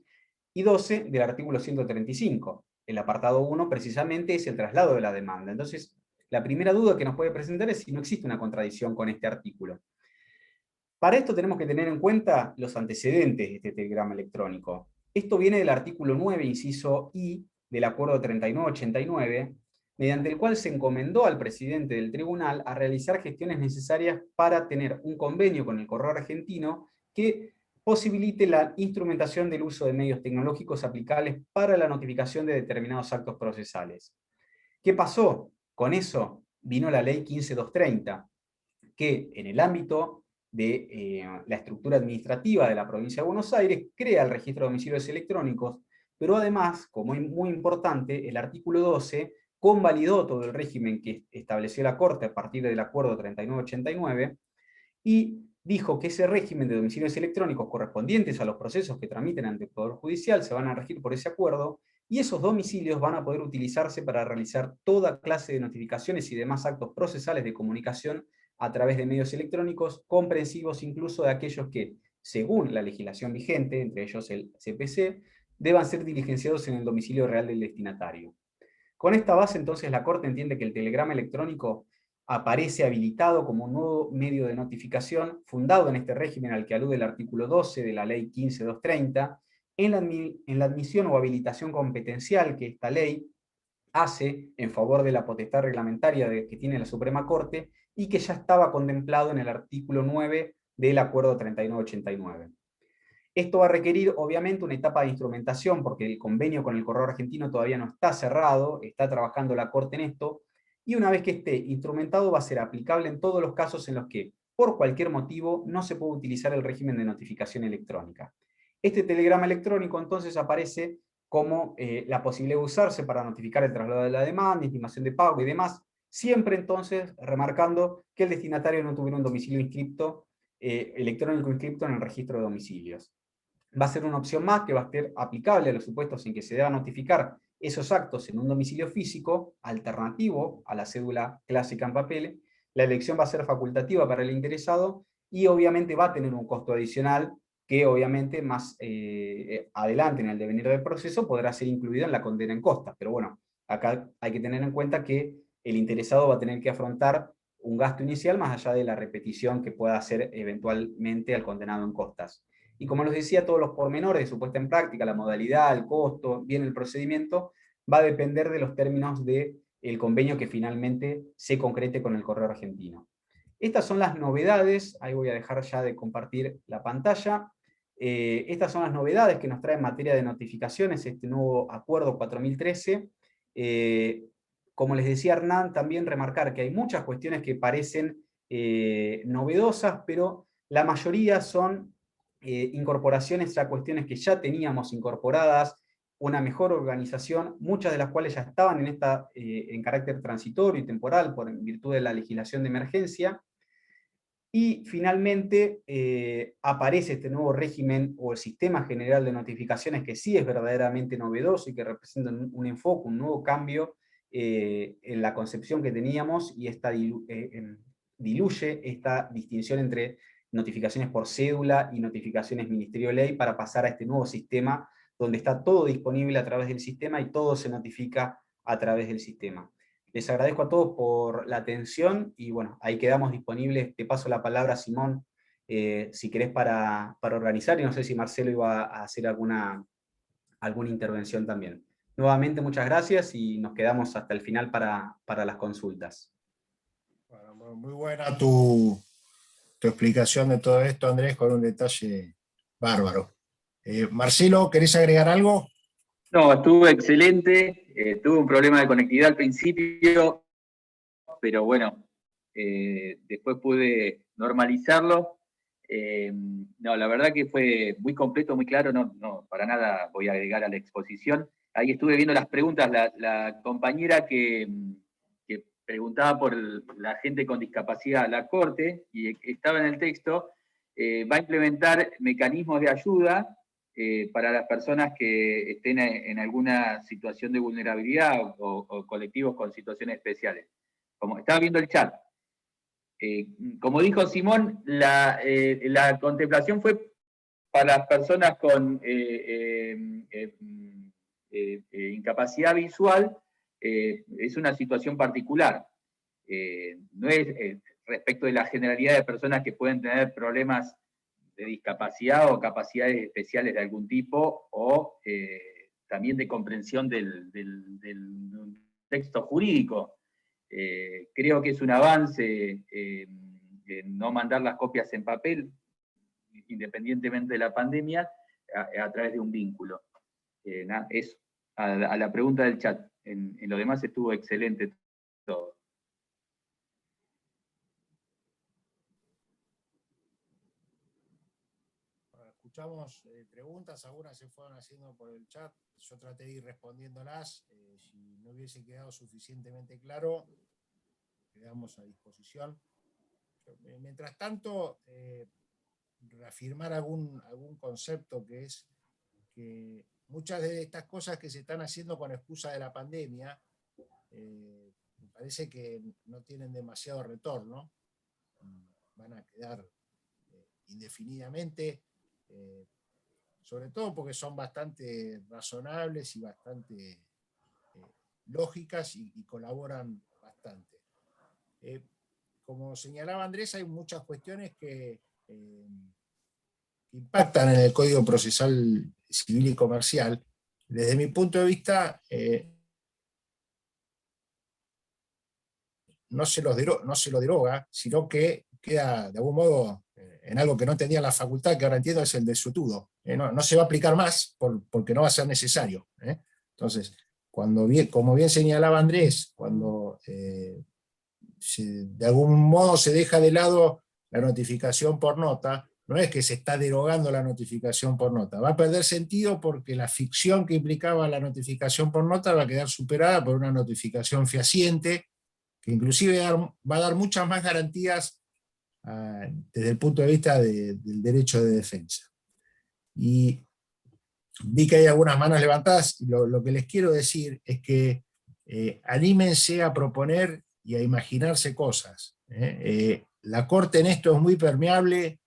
y 12 del artículo 135. El apartado 1 precisamente es el traslado de la demanda. Entonces, la primera duda que nos puede presentar es si no existe una contradicción con este artículo. Para esto tenemos que tener en cuenta los antecedentes de este telegrama electrónico. Esto viene del artículo 9, inciso I, del acuerdo 3989, mediante el cual se encomendó al presidente del tribunal a realizar gestiones necesarias para tener un convenio con el correo argentino que posibilite la instrumentación del uso de medios tecnológicos aplicables para la notificación de determinados actos procesales. ¿Qué pasó? Con eso vino la ley 15230, que en el ámbito de la estructura administrativa de la provincia de Buenos Aires crea el registro de domicilios electrónicos, pero además, como es muy importante, el artículo 12 convalidó todo el régimen que estableció la Corte a partir del acuerdo 3989 y dijo que ese régimen de domicilios electrónicos correspondientes a los procesos que tramiten ante el Poder Judicial se van a regir por ese acuerdo, y esos domicilios van a poder utilizarse para realizar toda clase de notificaciones y demás actos procesales de comunicación a través de medios electrónicos, comprensivos incluso de aquellos que, según la legislación vigente, entre ellos el CPC, deban ser diligenciados en el domicilio real del destinatario. Con esta base, entonces, la Corte entiende que el telegrama electrónico aparece habilitado como un nuevo medio de notificación fundado en este régimen al que alude el artículo 12 de la ley 15230, en la admisión o habilitación competencial que esta ley hace en favor de la potestad reglamentaria que tiene la Suprema Corte y que ya estaba contemplado en el artículo 9 del acuerdo 3989. Esto va a requerir, obviamente, una etapa de instrumentación, porque el convenio con el correo argentino todavía no está cerrado, está trabajando la Corte en esto, y una vez que esté instrumentado va a ser aplicable en todos los casos en los que, por cualquier motivo, no se puede utilizar el régimen de notificación electrónica. Este telegrama electrónico entonces aparece como la posibilidad de usarse para notificar el traslado de la demanda, intimación de pago y demás, siempre entonces remarcando que el destinatario no tuviera un domicilio inscripto, electrónico inscripto en el registro de domicilios. Va a ser una opción más que va a ser aplicable a los supuestos en que se deba notificar esos actos en un domicilio físico, alternativo a la cédula clásica en papel. La elección va a ser facultativa para el interesado y obviamente va a tener un costo adicional que obviamente más adelante en el devenir del proceso podrá ser incluido en la condena en costas. Pero bueno, acá hay que tener en cuenta que el interesado va a tener que afrontar un gasto inicial más allá de la repetición que pueda hacer eventualmente al condenado en costas. Y como les decía, todos los pormenores de su puesta en práctica, la modalidad, el costo, bien el procedimiento, va a depender de los términos del convenio que finalmente se concrete con el correo argentino. Estas son las novedades, ahí voy a dejar ya de compartir la pantalla. Estas son las novedades que nos trae en materia de notificaciones este nuevo acuerdo 4013. Como les decía Hernán, también remarcar que hay muchas cuestiones que parecen novedosas, pero la mayoría son incorporaciones a cuestiones que ya teníamos incorporadas, una mejor organización, muchas de las cuales ya estaban en carácter transitorio y temporal en virtud de la legislación de emergencia. Y finalmente aparece este nuevo régimen o el sistema general de notificaciones que sí es verdaderamente novedoso y que representa un enfoque, un nuevo cambio en la concepción que teníamos, y diluye esta distinción entre notificaciones por cédula y notificaciones Ministerio de Ley, para pasar a este nuevo sistema, donde está todo disponible a través del sistema y todo se notifica a través del sistema. Les agradezco a todos por la atención, y bueno, ahí quedamos disponibles. Te paso la palabra, Simón, si querés para organizar, y no sé si Marcelo iba a hacer alguna intervención también. Nuevamente, muchas gracias, y nos quedamos hasta el final para las consultas. Bueno, muy buena tu explicación de todo esto, Andrés, con un detalle bárbaro. Marcelo, ¿querés agregar algo? No, estuvo excelente. Tuve un problema de conectividad al principio, pero bueno, después pude normalizarlo. No, la verdad que fue muy completo, muy claro. No, para nada voy a agregar a la exposición. Ahí estuve viendo las preguntas. La compañera que preguntaba por la gente con discapacidad, la Corte, y estaba en el texto, va a implementar mecanismos de ayuda para las personas que estén en alguna situación de vulnerabilidad o colectivos con situaciones especiales. Como estaba viendo el chat, como dijo Simón, la contemplación fue para las personas con incapacidad visual. Es una situación particular. No es respecto de la generalidad de personas que pueden tener problemas de discapacidad o capacidades especiales de algún tipo, o también de comprensión del texto jurídico. Creo que es un avance no mandar las copias en papel, independientemente de la pandemia, a través de un vínculo. Es a la pregunta del chat. En lo demás estuvo excelente todo. Escuchamos preguntas, algunas se fueron haciendo por el chat, yo traté de ir respondiéndolas. Si no hubiese quedado suficientemente claro, quedamos a disposición. Mientras tanto, reafirmar algún concepto, que es que muchas de estas cosas que se están haciendo con excusa de la pandemia, me parece que no tienen demasiado retorno, van a quedar indefinidamente, sobre todo porque son bastante razonables y bastante lógicas, y colaboran bastante. Como señalaba Andrés, hay muchas cuestiones que impactan en el Código Procesal Civil y Comercial. Desde mi punto de vista, no se lo deroga, sino que queda de algún modo en algo que no tenía la facultad, que ahora entiendo es el desuetudo. No se va a aplicar más porque no va a ser necesario. Entonces, como bien señalaba Andrés, cuando de algún modo se deja de lado la notificación por nota, no es que se está derogando la notificación por nota, va a perder sentido porque la ficción que implicaba la notificación por nota va a quedar superada por una notificación fehaciente, que inclusive va a dar muchas más garantías desde el punto de vista del derecho de defensa. Y vi que hay algunas manos levantadas, y lo que les quiero decir es que anímense a proponer y a imaginarse cosas. La Corte en esto es muy permeable,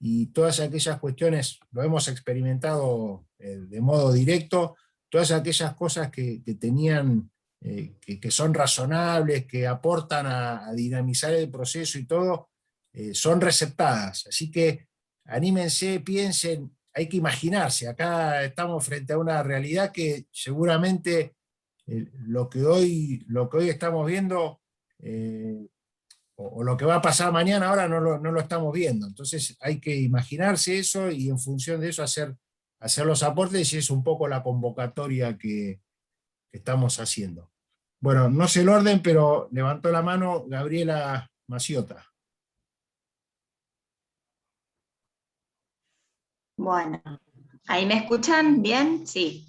y todas aquellas cuestiones, lo hemos experimentado de modo directo, todas aquellas cosas que tenían, que son razonables, que aportan a dinamizar el proceso y todo, son receptadas. Así que anímense, piensen, hay que imaginarse. Acá estamos frente a una realidad que seguramente lo que hoy estamos viendo, o lo que va a pasar mañana, ahora no lo estamos viendo. Entonces hay que imaginarse eso, y en función de eso hacer los aportes, y es un poco la convocatoria que estamos haciendo. Bueno, no sé el orden, pero levantó la mano Gabriela Maciota. Bueno, ¿ahí me escuchan bien? Sí.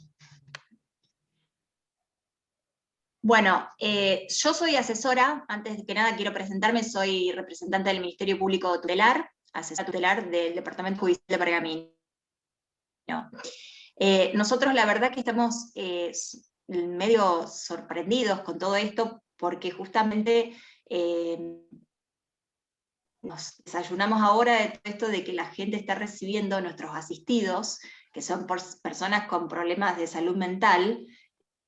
Bueno, yo soy asesora. Antes que nada quiero presentarme, soy representante del Ministerio Público Tutelar, asesora tutelar del Departamento Judicial de Pergamino. Nosotros la verdad que estamos medio sorprendidos con todo esto, porque justamente nos desayunamos ahora de todo esto de que la gente está recibiendo nuestros asistidos, que son personas con problemas de salud mental,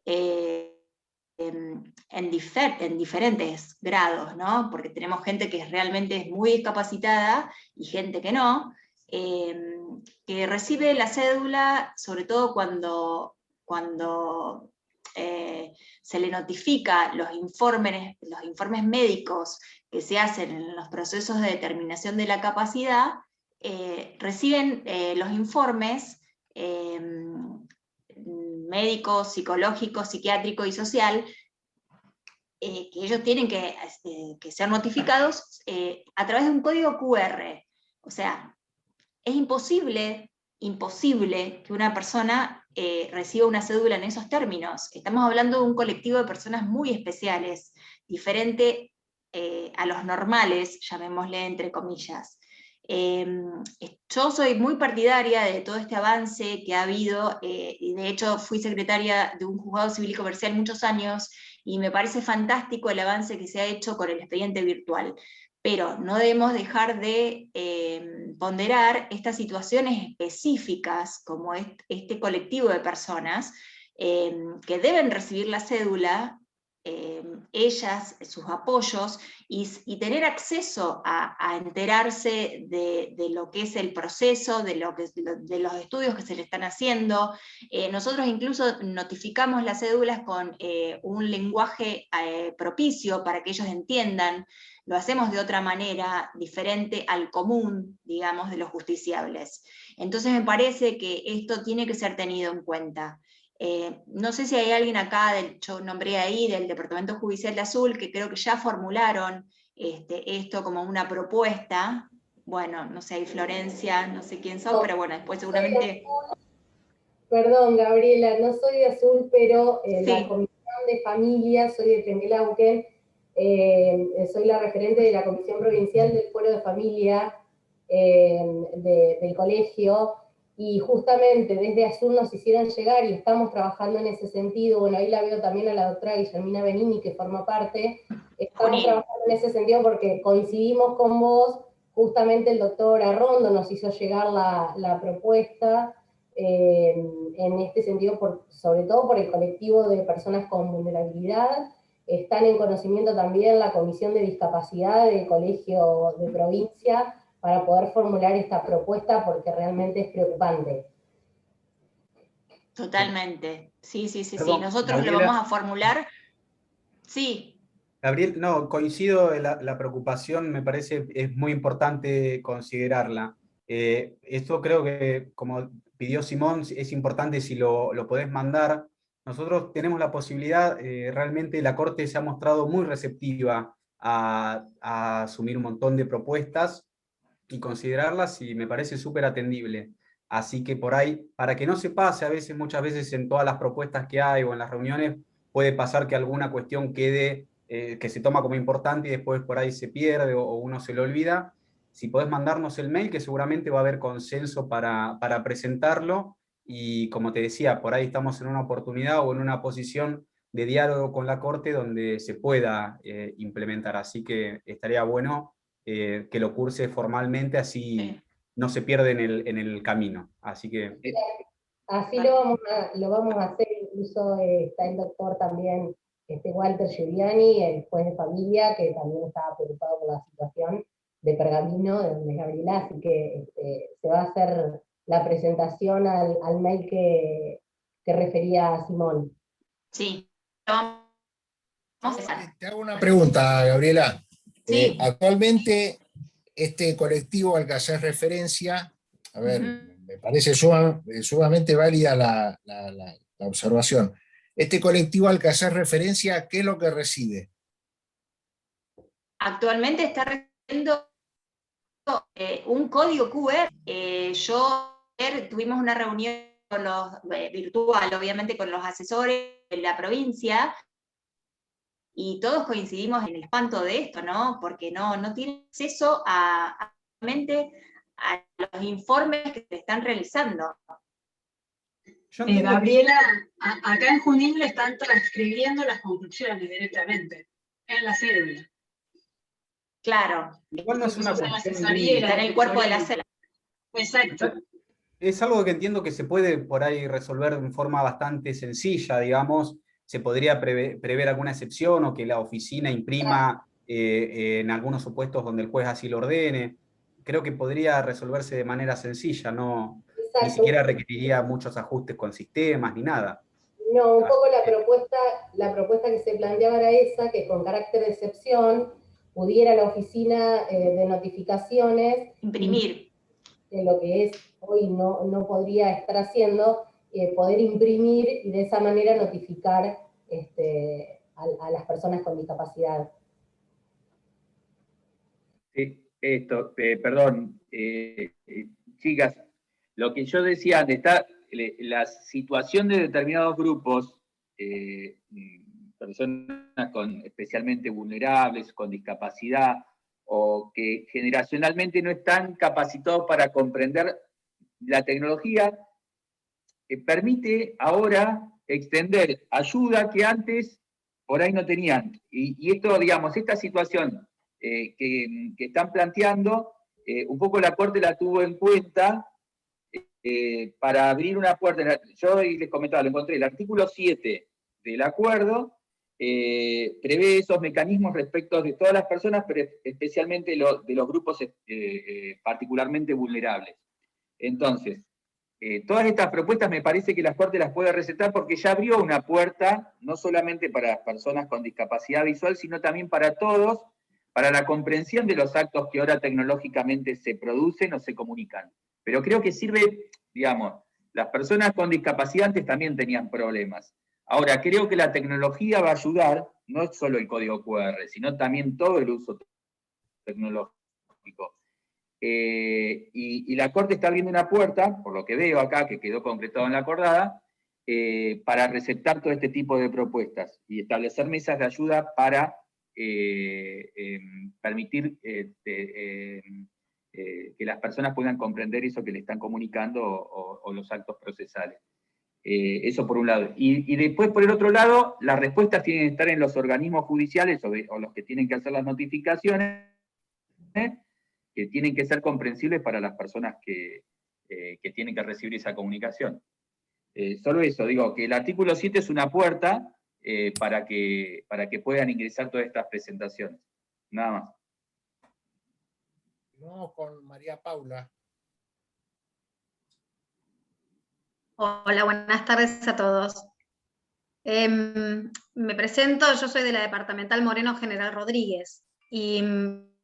en diferentes grados, ¿no? Porque tenemos gente que realmente es muy discapacitada y gente que no, que recibe la cédula, sobre todo cuando se le notifica los informes médicos que se hacen en los procesos de determinación de la capacidad, reciben los informes médico, psicológico, psiquiátrico y social, que ellos tienen que ser notificados a través de un código QR. O sea, es imposible que una persona reciba una cédula en esos términos. Estamos hablando de un colectivo de personas muy especiales, diferente a los normales, llamémosle entre comillas. Yo soy muy partidaria de todo este avance que ha habido, y de hecho fui secretaria de un juzgado civil y comercial muchos años, y me parece fantástico el avance que se ha hecho con el expediente virtual. Pero no debemos dejar de ponderar estas situaciones específicas, como este colectivo de personas, que deben recibir la cédula, ellas, sus apoyos, y tener acceso a enterarse de lo que es el proceso, de los estudios que se le están haciendo. Nosotros incluso notificamos las cédulas con un lenguaje propicio para que ellos entiendan. Lo hacemos de otra manera, diferente al común, digamos, de los justiciables. Entonces me parece que esto tiene que ser tenido en cuenta. No sé si hay alguien acá, yo nombré ahí, del Departamento Judicial de Azul, que creo que ya formularon esto como una propuesta. Bueno, no sé, hay Florencia, no sé quién sos, pero bueno, después seguramente... Perdón, Gabriela, no soy de Azul, pero Sí. la Comisión de Familia, soy de Trenquelauquen, soy la referente de la Comisión Provincial del Fuero de Familia del colegio, y justamente desde Azul nos hicieron llegar, y estamos trabajando en ese sentido. Bueno, ahí la veo también a la doctora Guillermina Benini, que forma parte. Estamos trabajando en ese sentido porque coincidimos con vos. Justamente el doctor Arrondo nos hizo llegar la propuesta, en este sentido, sobre todo por el colectivo de personas con vulnerabilidad. Están en conocimiento también la Comisión de Discapacidad del Colegio de Provincia, para poder formular esta propuesta, porque realmente es preocupante. Totalmente. Sí. Perdón, Nosotros Gabriela, lo vamos a formular. Sí. Gabriel, no, coincido en la preocupación, me parece es muy importante considerarla. Esto creo que, como pidió Simón, es importante si lo podés mandar. Nosotros tenemos la posibilidad, realmente la Corte se ha mostrado muy receptiva a asumir un montón de propuestas y considerarlas, y me parece súper atendible. Así que por ahí, para que no se pase, muchas veces en todas las propuestas que hay o en las reuniones, puede pasar que alguna cuestión quede, que se toma como importante y después por ahí se pierde o uno se le olvida. Si podés mandarnos el mail, que seguramente va a haber consenso para presentarlo, y como te decía, por ahí estamos en una oportunidad o en una posición de diálogo con la Corte donde se pueda implementar. Así que estaría bueno que lo curse formalmente, así Sí. no se pierde en el camino. Así que... Así lo vamos a hacer. Incluso está el doctor también, Walter Giuliani, el juez de familia, que también estaba preocupado por la situación de Pergamino, de donde es Gabriela, así que se va a hacer la presentación al mail que refería a Simón. Sí. Vamos a hacer. Te hago una pregunta, Gabriela. Sí. Actualmente, este colectivo al que haces referencia, a ver, me parece sumamente válida la observación. Este colectivo al que haces referencia, ¿qué es lo que recibe? Actualmente está recibiendo un código QR. Tuvimos una reunión con virtual, obviamente con los asesores de la provincia, y todos coincidimos en el espanto de esto, ¿no? Porque no tienen acceso a los informes que se están realizando. Gabriela, acá en Junín le están transcribiendo las conclusiones directamente en la cédula. Claro, Igual no es una Entonces, la cuestión asesoría y la está en el cuerpo de la célula. Exacto. Es algo que entiendo que se puede por ahí resolver de forma bastante sencilla, digamos. Se podría prever alguna excepción o que la oficina imprima en algunos supuestos donde el juez así lo ordene. Creo que podría resolverse de manera sencilla, no, ni Exacto. siquiera requeriría muchos ajustes con sistemas ni nada. No, un poco Así la propuesta que se planteaba era esa, que con carácter de excepción pudiera la oficina de notificaciones Imprimir. de lo que es hoy no podría estar haciendo, poder imprimir y de esa manera notificar a las personas con discapacidad. Perdón, chicas, lo que yo decía antes, la situación de determinados grupos, personas especialmente vulnerables, con discapacidad, o que generacionalmente no están capacitados para comprender la tecnología, permite ahora extender ayuda que antes por ahí no tenían. Y esto, digamos, esta situación que están planteando, un poco la Corte la tuvo en cuenta para abrir una puerta. Yo les comentaba, lo encontré, el artículo 7 del acuerdo prevé esos mecanismos respecto de todas las personas, pero especialmente de los grupos particularmente vulnerables. Entonces, todas estas propuestas me parece que la Corte las puede recetar porque ya abrió una puerta, no solamente para las personas con discapacidad visual, sino también para todos, para la comprensión de los actos que ahora tecnológicamente se producen o se comunican. Pero creo que sirve, digamos, las personas con discapacidad antes también tenían problemas. Ahora, creo que la tecnología va a ayudar, no solo el código QR, sino también todo el uso tecnológico. Y la Corte está abriendo una puerta, por lo que veo acá, que quedó concretado en la acordada, para receptar todo este tipo de propuestas y establecer mesas de ayuda para permitir que las personas puedan comprender eso que le están comunicando o los actos procesales. Eso por un lado. Y después, por el otro lado, las respuestas tienen que estar en los organismos judiciales o los que tienen que hacer las notificaciones, que tienen que ser comprensibles para las personas que tienen que recibir esa comunicación. Solo eso, digo, que el artículo 7 es una puerta para que puedan ingresar todas estas presentaciones. Nada más. Vamos con María Paula. Hola, buenas tardes a todos. Me presento, yo soy de la departamental Moreno General Rodríguez, y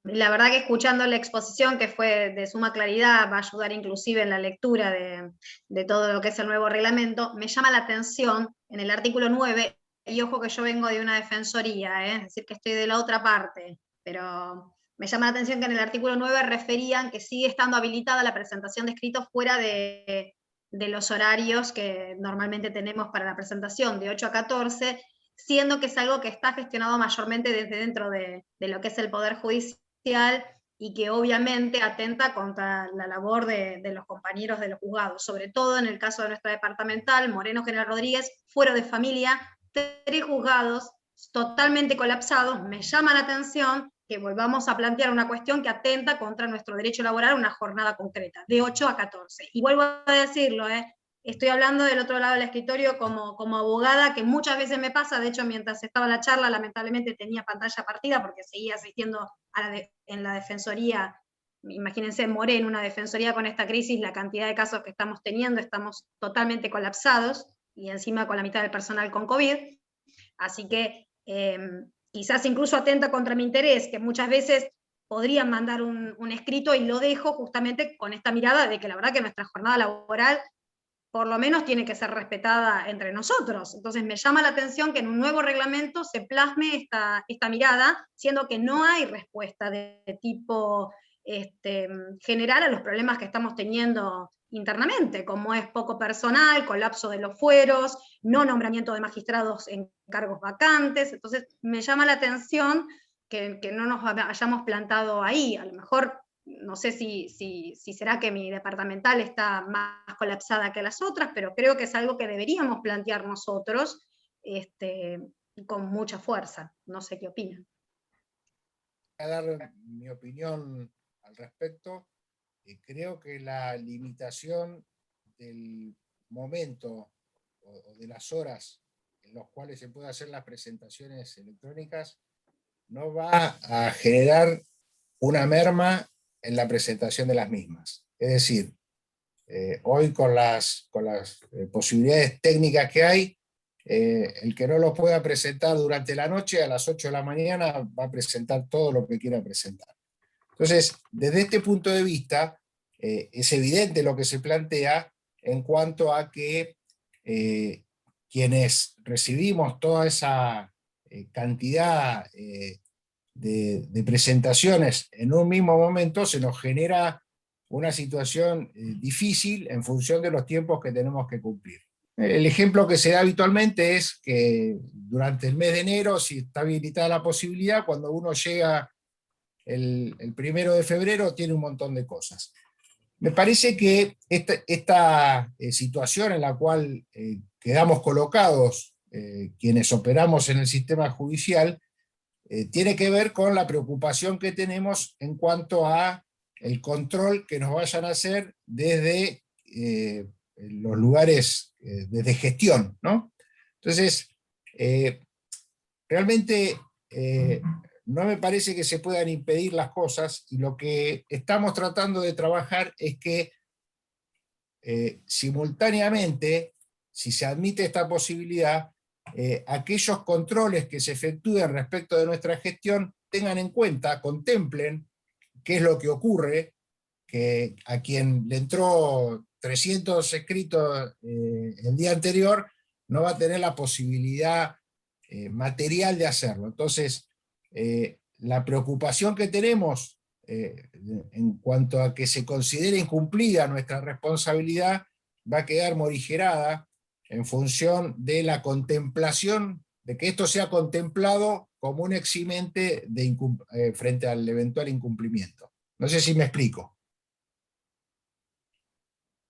la verdad que escuchando la exposición, que fue de suma claridad, va a ayudar inclusive en la lectura de todo lo que es el nuevo reglamento, me llama la atención en el artículo 9, y ojo que yo vengo de una defensoría, es decir, que estoy de la otra parte, pero me llama la atención que en el artículo 9 referían que sigue estando habilitada la presentación de escritos fuera de los horarios que normalmente tenemos para la presentación, de 8 a 14, siendo que es algo que está gestionado mayormente desde dentro de lo que es el Poder Judicial y que obviamente atenta contra la labor de los compañeros de los juzgados, sobre todo en el caso de nuestra departamental, Moreno General Rodríguez, fuero de familia, 3 juzgados totalmente colapsados. Me llama la atención que volvamos a plantear una cuestión que atenta contra nuestro derecho laboral, una jornada concreta, de 8 a 14. Y vuelvo a decirlo, estoy hablando del otro lado del escritorio como abogada, que muchas veces me pasa. De hecho, mientras estaba la charla, lamentablemente tenía pantalla partida porque seguía asistiendo en la defensoría. Imagínense, Moreno, una defensoría con esta crisis, la cantidad de casos que estamos teniendo, estamos totalmente colapsados, y encima con la mitad del personal con COVID. Así que quizás incluso atenta contra mi interés, que muchas veces podrían mandar un escrito, y lo dejo justamente con esta mirada de que la verdad que nuestra jornada laboral por lo menos tiene que ser respetada entre nosotros. Entonces me llama la atención que en un nuevo reglamento se plasme esta mirada, siendo que no hay respuesta de tipo general a los problemas que estamos teniendo internamente, como es poco personal, colapso de los fueros, no nombramiento de magistrados en cargos vacantes. Entonces me llama la atención que no nos hayamos plantado ahí. A lo mejor, no sé si será que mi departamental está más colapsada que las otras, pero creo que es algo que deberíamos plantear nosotros con mucha fuerza. No sé qué opinan. a dar mi opinión al respecto. Creo que la limitación del momento o de las horas en los cuales se pueden hacer las presentaciones electrónicas no va a generar una merma en la presentación de las mismas. Es decir, hoy con las posibilidades técnicas que hay, el que no lo pueda presentar durante la noche, a las 8 de la mañana, va a presentar todo lo que quiera presentar. Entonces, desde este punto de vista, es evidente lo que se plantea en cuanto a que quienes recibimos toda esa cantidad de presentaciones en un mismo momento, se nos genera una situación difícil en función de los tiempos que tenemos que cumplir. El ejemplo que se da habitualmente es que durante el mes de enero, si está habilitada la posibilidad, cuando uno llega el 1 de febrero, tiene un montón de cosas. Me parece que esta situación en la cual quedamos colocados quienes operamos en el sistema judicial tiene que ver con la preocupación que tenemos en cuanto a el control que nos vayan a hacer desde los lugares, desde gestión, ¿no? Entonces, realmente no me parece que se puedan impedir las cosas, y lo que estamos tratando de trabajar es que simultáneamente, si se admite esta posibilidad, aquellos controles que se efectúen respecto de nuestra gestión tengan en cuenta, contemplen qué es lo que ocurre, que a quien le entró 300 escritos el día anterior no va a tener la posibilidad material de hacerlo. Entonces, la preocupación que tenemos en cuanto a que se considere incumplida nuestra responsabilidad va a quedar morigerada en función de la contemplación, de que esto sea contemplado como un eximente frente al eventual incumplimiento. No sé si me explico.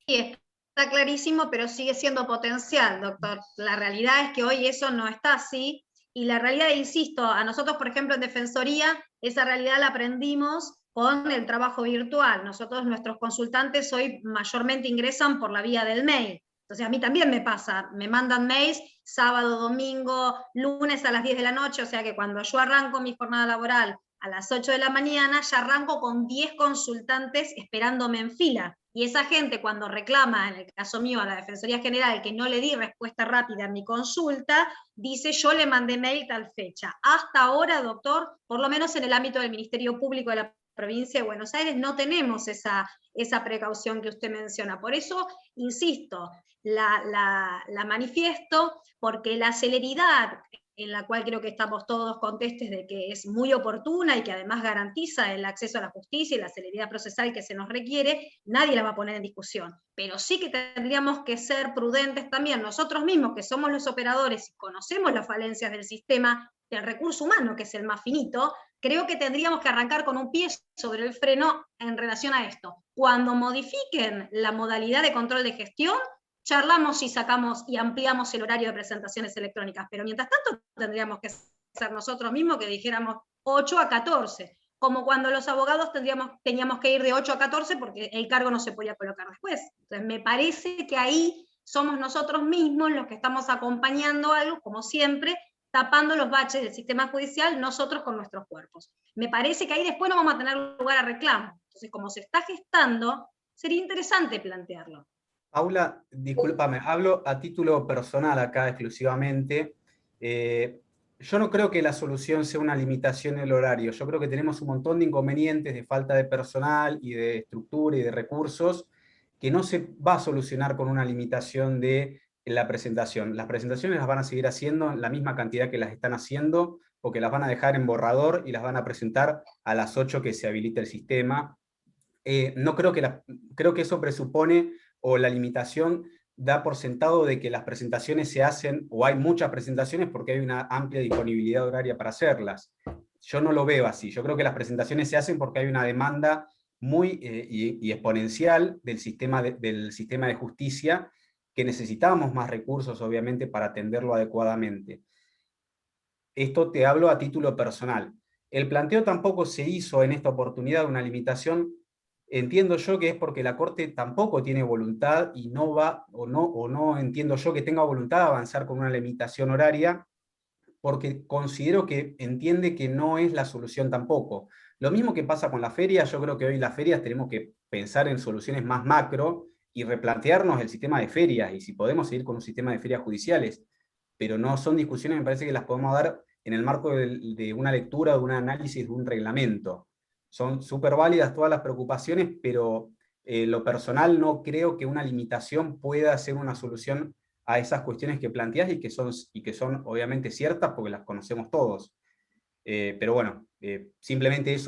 Sí, está clarísimo, pero sigue siendo potencial, doctor. La realidad es que hoy eso no está así, y la realidad, insisto, a nosotros, por ejemplo, en Defensoría, esa realidad la aprendimos con el trabajo virtual. Nosotros, nuestros consultantes hoy mayormente ingresan por la vía del mail. Entonces a mí también me pasa, me mandan mails sábado, domingo, lunes a las 10 de la noche, o sea que cuando yo arranco mi jornada laboral a las 8 de la mañana, ya arranco con 10 consultantes esperándome en fila. Y esa gente, cuando reclama, en el caso mío, a la Defensoría General, que no le di respuesta rápida a mi consulta, dice: yo le mandé mail tal fecha. Hasta ahora, doctor, por lo menos en el ámbito del Ministerio Público de la provincia de Buenos Aires, no tenemos esa precaución que usted menciona. Por eso, insisto, la manifiesto, porque la celeridad en la cual creo que estamos todos contestes de que es muy oportuna y que además garantiza el acceso a la justicia y la celeridad procesal que se nos requiere, nadie la va a poner en discusión. Pero sí que tendríamos que ser prudentes también nosotros mismos, que somos los operadores y conocemos las falencias del sistema, del recurso humano, que es el más finito. Creo que tendríamos que arrancar con un pie sobre el freno en relación a esto. Cuando modifiquen la modalidad de control de gestión, charlamos y sacamos y ampliamos el horario de presentaciones electrónicas, pero mientras tanto tendríamos que ser nosotros mismos que dijéramos 8 a 14, como cuando los abogados teníamos que ir de 8 a 14 porque el cargo no se podía colocar después. Entonces me parece que ahí somos nosotros mismos los que estamos acompañando algo, como siempre, tapando los baches del sistema judicial, nosotros con nuestros cuerpos. Me parece que ahí después no vamos a tener lugar a reclamo. Entonces, como se está gestando, sería interesante plantearlo. Paula, discúlpame, hablo a título personal acá exclusivamente. Yo no creo que la solución sea una limitación en el horario. Yo creo que tenemos un montón de inconvenientes de falta de personal y de estructura y de recursos que no se va a solucionar con una limitación de la presentación. Las presentaciones las van a seguir haciendo en la misma cantidad que las están haciendo, porque las van a dejar en borrador y las van a presentar a las 8 que se habilita el sistema. No creo creo que eso presupone, o la limitación da por sentado de que las presentaciones se hacen, o hay muchas presentaciones porque hay una amplia disponibilidad horaria para hacerlas. Yo no lo veo así. Yo creo que las presentaciones se hacen porque hay una demanda muy y exponencial del sistema de justicia, que necesitamos más recursos, obviamente, para atenderlo adecuadamente. Esto te hablo a título personal. El planteo tampoco se hizo en esta oportunidad de una limitación. Entiendo yo que es porque la Corte tampoco tiene voluntad y no va, o no entiendo yo que tenga voluntad de avanzar con una limitación horaria, porque considero que entiende que no es la solución tampoco. Lo mismo que pasa con las ferias, yo creo que hoy las ferias tenemos que pensar en soluciones más macro y replantearnos el sistema de ferias, y si podemos seguir con un sistema de ferias judiciales, pero no son discusiones, me parece que las podemos dar en el marco de una lectura, de un análisis, de un reglamento. Son súper válidas todas las preocupaciones, pero lo personal no creo que una limitación pueda ser una solución a esas cuestiones que planteás y que son obviamente ciertas porque las conocemos todos. Pero bueno, simplemente eso.